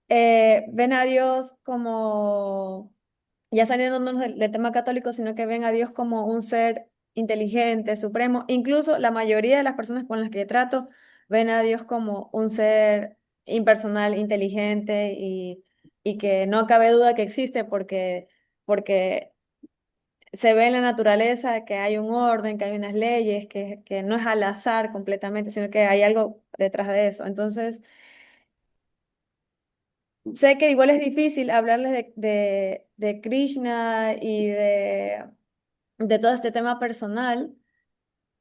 ven a Dios como, ya saliéndonos del tema católico, sino que ven a Dios como un ser inteligente, supremo. Incluso la mayoría de las personas con las que trato ven a Dios como un ser impersonal, inteligente y que no cabe duda que existe porque se ve en la naturaleza que hay un orden, que hay unas leyes, que no es al azar completamente, sino que hay algo detrás de eso. Entonces, sé que igual es difícil hablarles de Krishna y de todo este tema personal,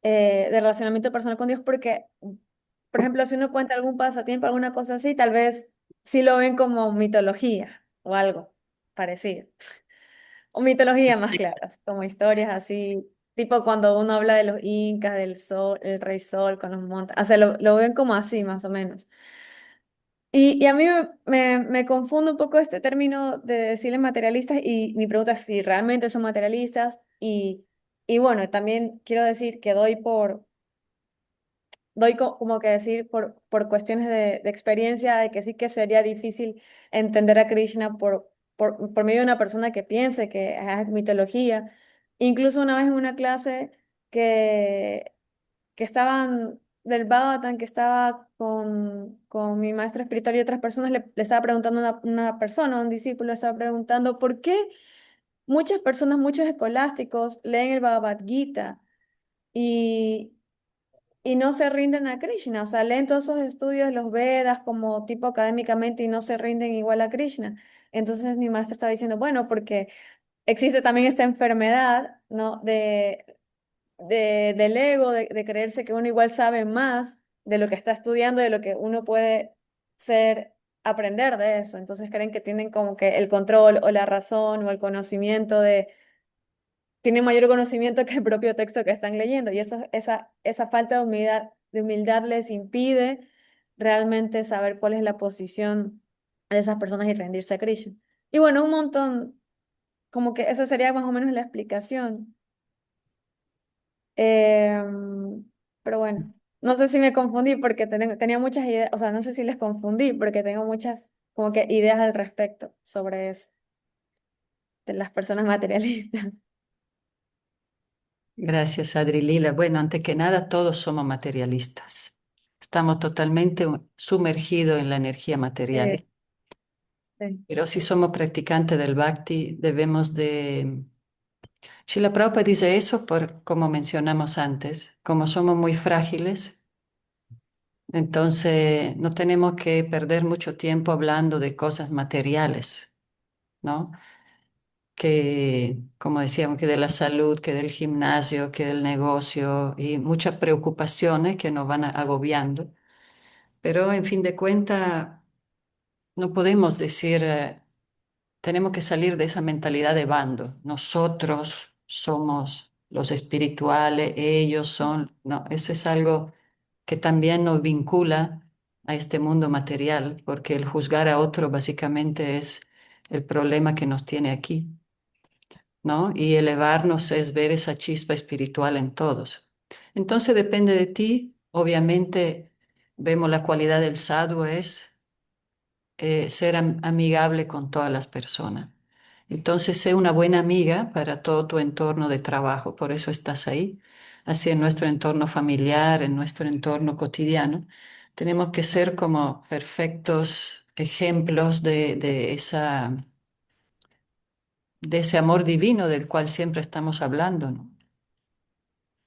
de relacionamiento personal con Dios, porque, por ejemplo, si uno cuenta algún pasatiempo, alguna cosa así, tal vez sí lo ven como mitología o algo parecido. O mitología más claras, como historias así, tipo cuando uno habla de los incas, del sol, el rey sol con los montes, o sea, lo ven como así, más o menos. Y a mí me confunde un poco este término de decirles materialistas y mi pregunta es si realmente son materialistas y bueno, también quiero decir que como que decir por cuestiones de experiencia de que sí que sería difícil entender a Krishna por medio de una persona que piense que es mitología. Incluso una vez en una clase que que estaban del Bhagavatam, que estaba con mi maestro espiritual y otras personas, le estaba preguntando a una persona, un discípulo, le estaba preguntando por qué muchas personas, muchos escolásticos leen el Bhagavad Gita y, y no se rinden a Krishna, o sea, leen todos esos estudios, los Vedas, como tipo académicamente y no se rinden igual a Krishna. Entonces mi maestro estaba diciendo, bueno, porque existe también esta enfermedad, ¿no? Del ego, de creerse que uno igual sabe más de lo que está estudiando, de lo que uno puede ser, aprender de eso. Entonces creen que tienen como que el control o la razón o el conocimiento tienen mayor conocimiento que el propio texto que están leyendo. Y esa falta de humildad les impide realmente saber cuál es la posición de esas personas y rendirse a Krishna. Y bueno, un montón, como que esa sería más o menos la explicación. Pero bueno, no sé si me confundí porque tenía muchas ideas, o sea, no sé si les confundí porque tengo muchas como que ideas al respecto sobre eso, de las personas materialistas. Gracias, Adri Lila. Bueno, antes que nada, todos somos materialistas. Estamos totalmente sumergidos en la energía Eh, material. sí. Pero si somos practicantes del Bhakti, debemos de... Srila Prabhupada dice eso por, como mencionamos antes, como somos muy frágiles, entonces no tenemos que perder mucho tiempo hablando de cosas materiales, ¿no? Que, como decíamos, que de la salud, que del gimnasio, que del negocio y muchas preocupaciones que nos van agobiando. Pero en fin de cuentas, no podemos decir, tenemos que salir de esa mentalidad de bando. Nosotros somos los espirituales, ellos son, no, eso es algo que también nos vincula a este mundo material, porque el juzgar a otro básicamente es el problema que nos tiene aquí. ¿No? Y elevarnos es ver esa chispa espiritual en todos. Entonces depende de ti. Obviamente vemos la cualidad del sadhu es ser amigable con todas las personas. Entonces sé una buena amiga para todo tu entorno de trabajo, por eso estás ahí. Así en nuestro entorno familiar, en nuestro entorno cotidiano, tenemos que ser como perfectos ejemplos de ese amor divino del cual siempre estamos hablando, ¿no?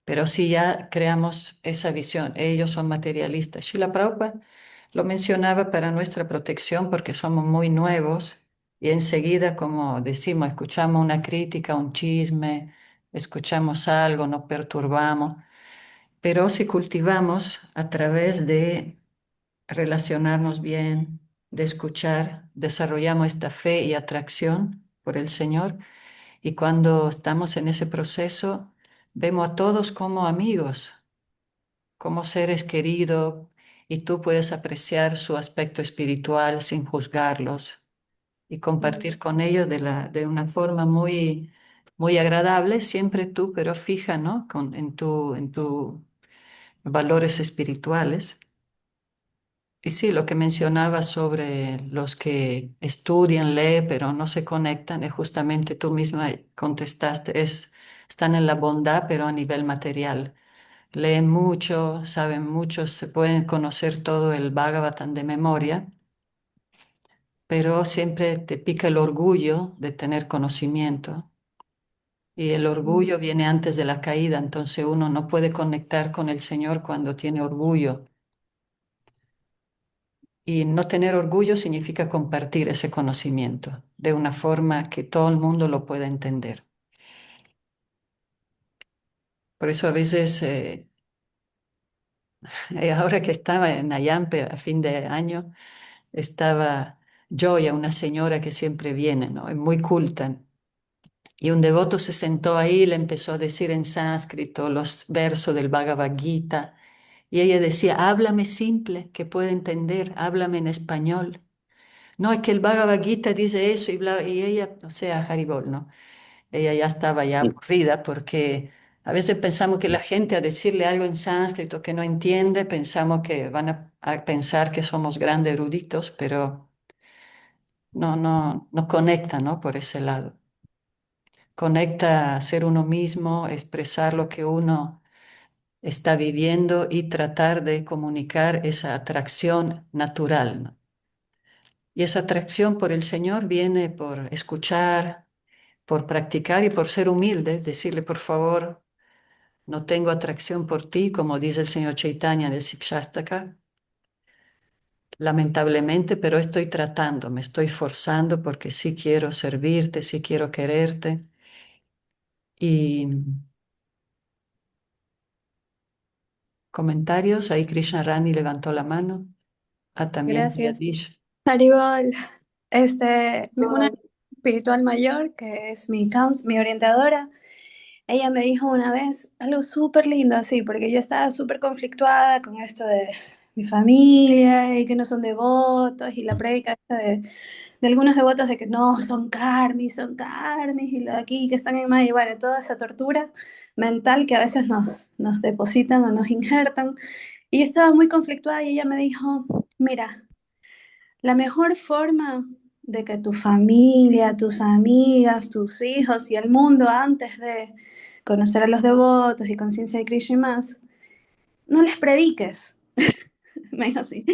Pero si ya creamos esa visión, ellos son materialistas. Srila Prabhupada lo mencionaba para nuestra protección porque somos muy nuevos y enseguida, como decimos, escuchamos una crítica, un chisme, escuchamos algo, nos perturbamos. Pero si cultivamos a través de relacionarnos bien, de escuchar, desarrollamos esta fe y atracción por el Señor, y cuando estamos en ese proceso, vemos a todos como amigos, como seres queridos, y tú puedes apreciar su aspecto espiritual sin juzgarlos y compartir con ellos de una forma muy, muy agradable, siempre tú, pero fija, ¿no? En tu valores espirituales. Y sí, lo que mencionaba sobre los que estudian, leen, pero no se conectan, es justamente tú misma contestaste, están en la bondad, pero a nivel material. Leen mucho, saben mucho, se pueden conocer todo el Bhagavatam de memoria, pero siempre te pica el orgullo de tener conocimiento. Y el orgullo viene antes de la caída, entonces uno no puede conectar con el Señor cuando tiene orgullo. Y no tener orgullo significa compartir ese conocimiento de una forma que todo el mundo lo pueda entender. Por eso a veces, ahora que estaba en Ayampe a fin de año, estaba Joya, una señora que siempre viene, ¿no? Es muy culta. Y un devoto se sentó ahí y le empezó a decir en sánscrito los versos del Bhagavad Gita. Y ella decía, háblame simple, que pueda entender, háblame en español. No, es que el Bhagavad Gita dice eso y ella, o sea, Haribol, ¿no? Ella ya estaba ya aburrida porque a veces pensamos que la gente a decirle algo en sánscrito que no entiende, pensamos que van a pensar que somos grandes eruditos, pero no conecta, ¿no? Por ese lado. Conecta a ser uno mismo, expresar lo que uno está viviendo y tratar de comunicar esa atracción natural, ¿no? Y esa atracción por el Señor viene por escuchar, por practicar y por ser humilde, decirle, por favor, no tengo atracción por ti, como dice el señor Chaitanya en el Sikshastaka, lamentablemente, pero estoy tratando, me estoy forzando porque sí quiero servirte, sí quiero quererte. Y comentarios, ahí Krishna Rani levantó la mano. Ah, también Gracias. Yadish. Haribol, una espiritual mayor, que es mi orientadora, ella me dijo una vez algo súper lindo así, porque yo estaba súper conflictuada con esto de mi familia y que no son devotos y la prédica esta de algunos devotos de que no, son karmis y lo de aquí que están en Maya y bueno, toda esa tortura mental que a veces nos depositan o nos injertan. Y yo estaba muy conflictuada y ella me dijo, mira, la mejor forma de que tu familia, tus amigas, tus hijos y el mundo antes de conocer a los devotos y conciencia de Krishna y más, no les prediques, me dijo así,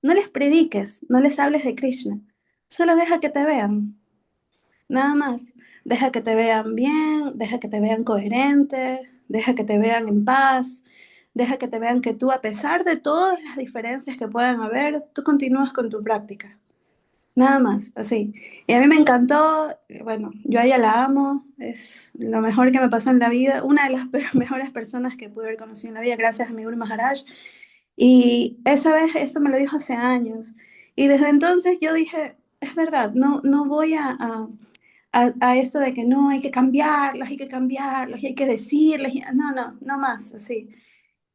no les prediques, no les hables de Krishna, solo deja que te vean, nada más, deja que te vean bien, deja que te vean coherente, deja que te vean en paz, deja que te vean que tú, a pesar de todas las diferencias que puedan haber, tú continúas con tu práctica. Nada más, así. Y a mí me encantó, bueno, yo a ella la amo, es lo mejor que me pasó en la vida, una de las mejores personas que pude haber conocido en la vida, gracias a mi Guru Maharaj. Y esa vez, eso me lo dijo hace años. Y desde entonces yo dije, es verdad, no voy a esto de que no, hay que cambiarlos, y hay que decirles, no más, así.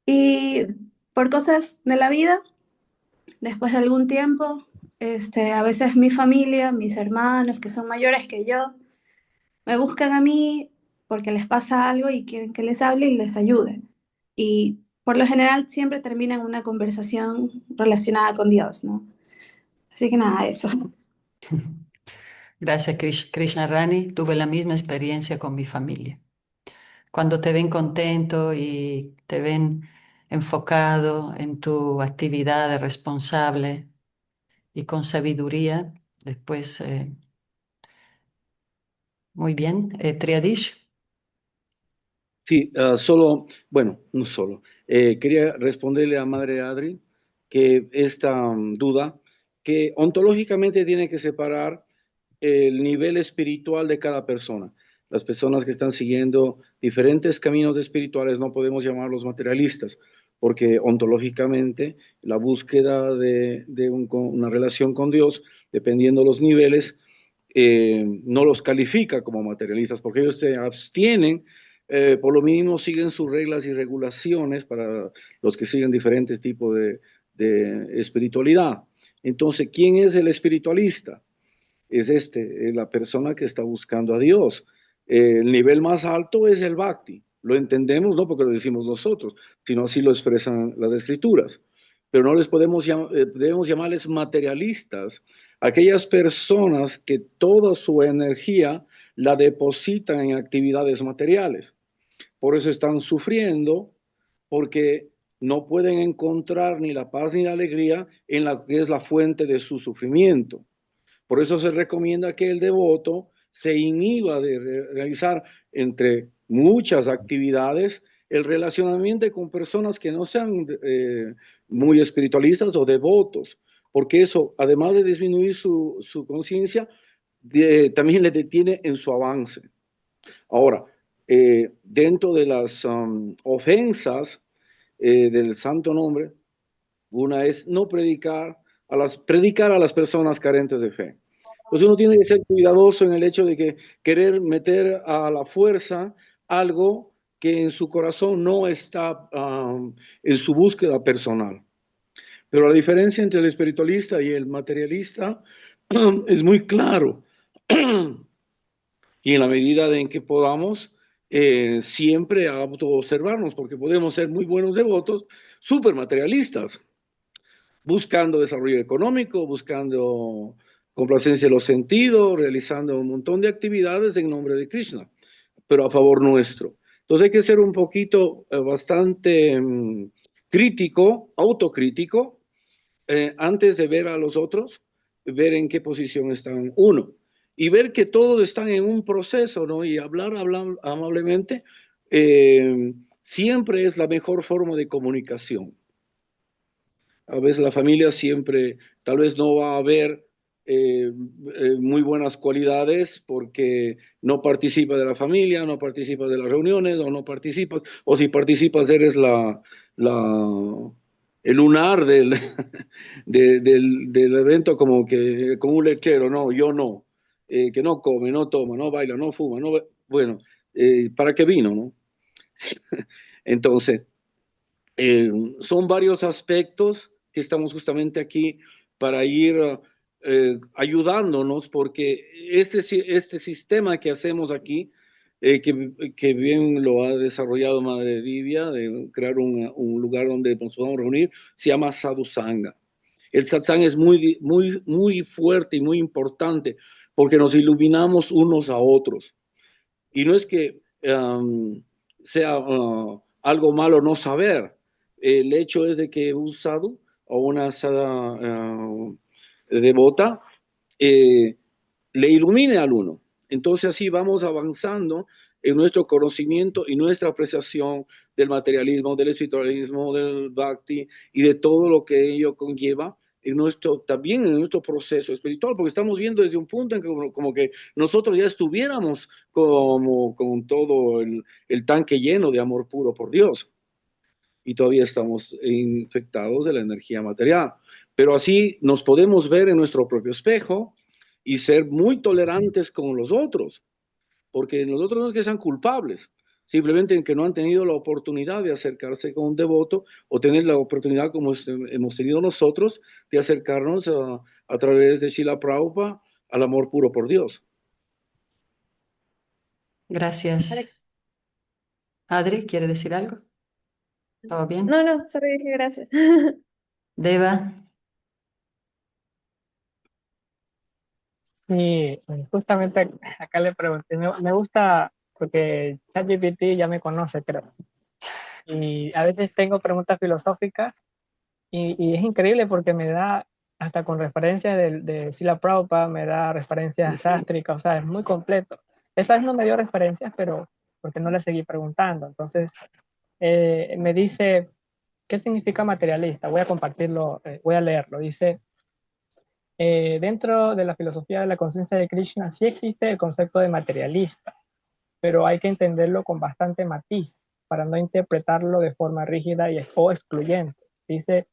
Y por cosas de la vida, después de algún tiempo, a veces mi familia, mis hermanos que son mayores que yo, me buscan a mí porque les pasa algo y quieren que les hable y les ayude. Y por lo general siempre termina en una conversación relacionada con Dios, ¿no? Así que nada, eso. Gracias, Krishna Rani. Tuve la misma experiencia con mi familia. Cuando te ven contento y te ven enfocado en tu actividad de responsable y con sabiduría, después, muy bien. Triadish. Sí, solo, bueno, no solo. Quería responderle a Madre Adri que esta duda, que ontológicamente tiene que separar el nivel espiritual de cada persona. Las personas que están siguiendo diferentes caminos espirituales no podemos llamarlos materialistas, porque ontológicamente la búsqueda de una relación con Dios, dependiendo de los niveles, no los califica como materialistas, porque ellos se abstienen, por lo mínimo siguen sus reglas y regulaciones para los que siguen diferentes tipos de espiritualidad. Entonces, ¿quién es el espiritualista? Es la persona que está buscando a Dios. El nivel más alto es el bhakti. Lo entendemos no porque lo decimos nosotros, sino así lo expresan las escrituras. Pero no les debemos llamarles materialistas, aquellas personas que toda su energía la depositan en actividades materiales. Por eso están sufriendo, porque no pueden encontrar ni la paz ni la alegría en la que es la fuente de su sufrimiento. Por eso se recomienda que el devoto se inhiba de realizar, entre muchas actividades, el relacionamiento con personas que no sean muy espiritualistas o devotos, porque eso, además de disminuir su conciencia, también le detiene en su avance. Ahora, dentro de las ofensas del santo nombre, una es no predicar a las personas carentes de fe. Pues uno tiene que ser cuidadoso en el hecho de que querer meter a la fuerza algo que en su corazón no está en su búsqueda personal. Pero la diferencia entre el espiritualista y el materialista es muy claro. Y en la medida en que podamos, siempre autoobservarnos, porque podemos ser muy buenos devotos, súper materialistas, buscando desarrollo económico, buscando complacencia de los sentidos, realizando un montón de actividades en nombre de Krishna, pero a favor nuestro. Entonces hay que ser un poquito bastante crítico, autocrítico, antes de ver a los otros, ver en qué posición están uno y ver que todos están en un proceso, ¿no? Y hablar amablemente siempre es la mejor forma de comunicación. A veces la familia siempre, tal vez no va a ver muy buenas cualidades porque no participa de la familia, no participa de las reuniones o no participas, o si participas eres el lunar del evento como un lechero, no, yo no, que no come, no toma, no baila, no fuma, no, bueno, ¿para qué vino, no? Entonces, son varios aspectos que estamos justamente aquí para ir ayudándonos, porque este sistema que hacemos aquí, que bien lo ha desarrollado Madre Divya, de crear un lugar donde nos podamos reunir, se llama Sadhusanga. El satsang es muy fuerte y muy importante porque nos iluminamos unos a otros. Y no es que sea algo malo no saber. El hecho es de que un sadhu o una sada devota le ilumine al uno. Entonces así vamos avanzando en nuestro conocimiento y nuestra apreciación del materialismo, del espiritualismo, del bhakti y de todo lo que ello conlleva también en nuestro proceso espiritual, porque estamos viendo desde un punto en que como que nosotros ya estuviéramos como con todo el tanque lleno de amor puro por Dios y todavía estamos infectados de la energía material. Pero así nos podemos ver en nuestro propio espejo y ser muy tolerantes con los otros, porque los otros no es que sean culpables, simplemente en que no han tenido la oportunidad de acercarse con un devoto o tener la oportunidad como hemos tenido nosotros de acercarnos a través de Srila Prabhupada al amor puro por Dios. Gracias. Adri, ¿quiere decir algo? ¿Todo bien? No, solo dije gracias. Deva, Y justamente acá le pregunté, me gusta porque ChatGPT ya me conoce, creo. Y a veces tengo preguntas filosóficas y es increíble porque me da, hasta con referencias de Srila Prabhupada, me da referencias sástricas, o sea, es muy completo. Esta vez no me dio referencias, pero porque no le seguí preguntando. Entonces, me dice, ¿qué significa materialista? Voy a compartirlo, voy a leerlo. Dice, dentro de la filosofía de la conciencia de Krishna sí existe el concepto de materialista, pero hay que entenderlo con bastante matiz para no interpretarlo de forma rígida o excluyente. Dice,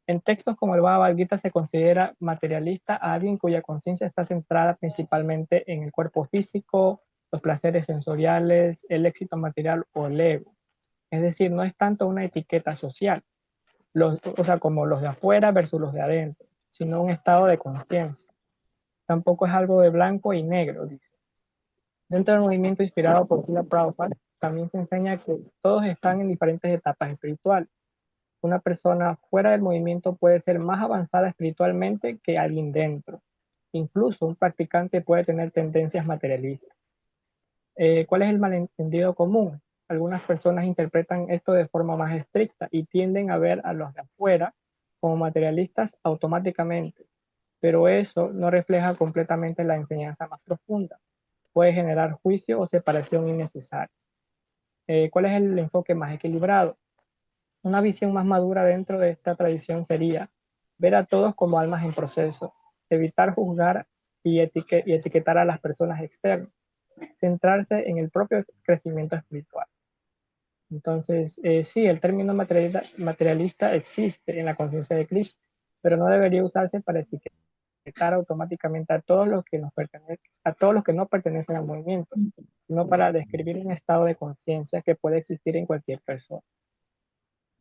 en textos como el Bhagavad Gita se considera materialista a alguien cuya conciencia está centrada principalmente en el cuerpo físico, los placeres sensoriales, el éxito material o el ego. Es decir, no es tanto una etiqueta social, o sea, como los de afuera versus los de adentro, sino un estado de conciencia. Tampoco es algo de blanco y negro, dice. Dentro del movimiento inspirado por Srila Prabhupada, también se enseña que todos están en diferentes etapas espirituales. Una persona fuera del movimiento puede ser más avanzada espiritualmente que alguien dentro. Incluso un practicante puede tener tendencias materialistas. ¿Cuál es el malentendido común? Algunas personas interpretan esto de forma más estricta y tienden a ver a los de afuera como materialistas automáticamente, pero eso no refleja completamente la enseñanza más profunda. Puede generar juicio o separación innecesaria. ¿Cuál es el enfoque más equilibrado? Una visión más madura dentro de esta tradición sería ver a todos como almas en proceso, evitar juzgar y etiquetar a las personas externas, centrarse en el propio crecimiento espiritual. Entonces, sí, el término materialista existe en la conciencia de Krishna, pero no debería usarse para etiquetar automáticamente a todos los que no pertenecen al movimiento, sino para describir un estado de conciencia que puede existir en cualquier persona.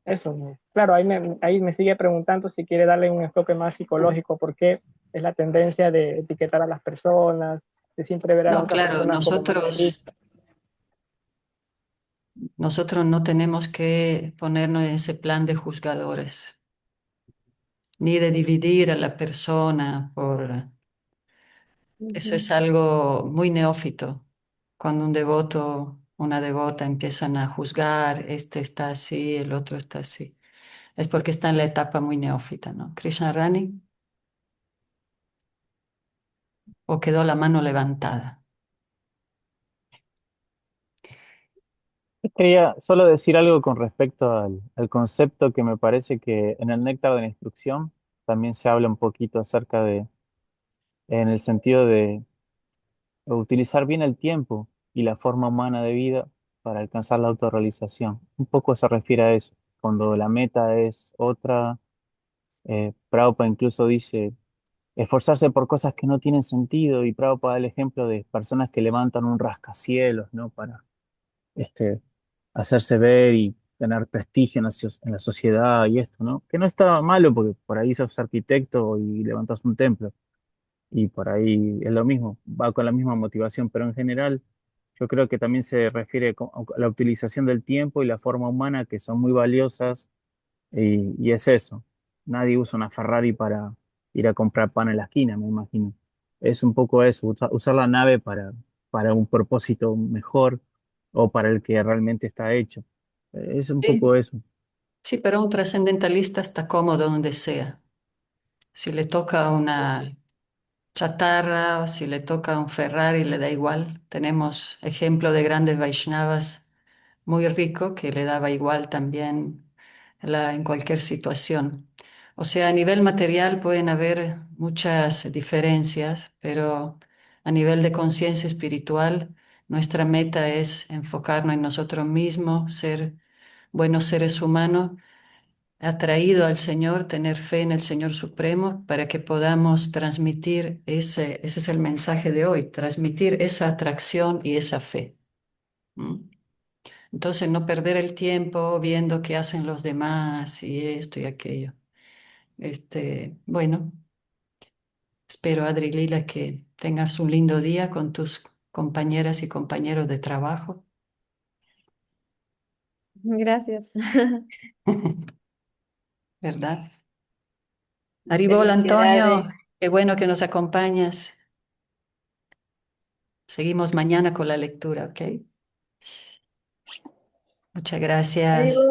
Eso, claro, ahí me sigue preguntando si quiere darle un enfoque más psicológico, porque es la tendencia de etiquetar a las personas, de siempre ver a la no, otra claro, persona como materialista. nosotros no tenemos que ponernos en ese plan de juzgadores, ni de dividir a la persona por... Eso es algo muy neófito. Cuando un devoto, una devota empiezan a juzgar, este está así, el otro está así. Es porque está en la etapa muy neófita, ¿no? Krishna Rani, o quedó la mano levantada. Quería solo decir algo con respecto al concepto que me parece que en el Néctar de la Instrucción también se habla un poquito acerca de, en el sentido de utilizar bien el tiempo y la forma humana de vida para alcanzar la autorrealización. Un poco se refiere a eso. Cuando la meta es otra, Prabhupada incluso dice esforzarse por cosas que no tienen sentido y Prabhupada da el ejemplo de personas que levantan un rascacielos, ¿no? Para este, hacerse ver y tener prestigio en la sociedad y esto, ¿no? Que no está malo porque por ahí sos arquitecto y levantas un templo y por ahí es lo mismo, va con la misma motivación, pero en general yo creo que también se refiere a la utilización del tiempo y la forma humana que son muy valiosas y es eso. Nadie usa una Ferrari para ir a comprar pan en la esquina, me imagino. Es un poco eso, usar la nave para un propósito mejor o para el que realmente está hecho. Es un poco Sí, eso. sí, pero un trascendentalista está cómodo donde sea. Si le toca una chatarra o si le toca un Ferrari, le da igual. Tenemos ejemplo de grandes Vaishnavas muy rico que le daba igual también en cualquier situación. O sea, a nivel material pueden haber muchas diferencias, pero a nivel de conciencia espiritual, nuestra meta es enfocarnos en nosotros mismos, ser buenos seres humanos atraído al Señor, tener fe en el Señor Supremo para que podamos transmitir ese es el mensaje de hoy, transmitir esa atracción y esa fe. ¿Mm? Entonces, no perder el tiempo viendo qué hacen los demás y esto y aquello. Bueno, espero, Adri Lila, que tengas un lindo día con tus compañeras y compañeros de trabajo. Gracias. ¿Verdad? Aribol, Antonio, Felicidades. qué bueno que nos acompañas. Seguimos mañana con la lectura, ¿ok? Muchas gracias. Adiós.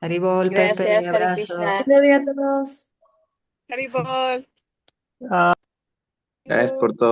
Aribol, Pepe, Gracias, Hare abrazos. Krishna. Lindo día a todos. Haribol. Ah, Gracias por todo.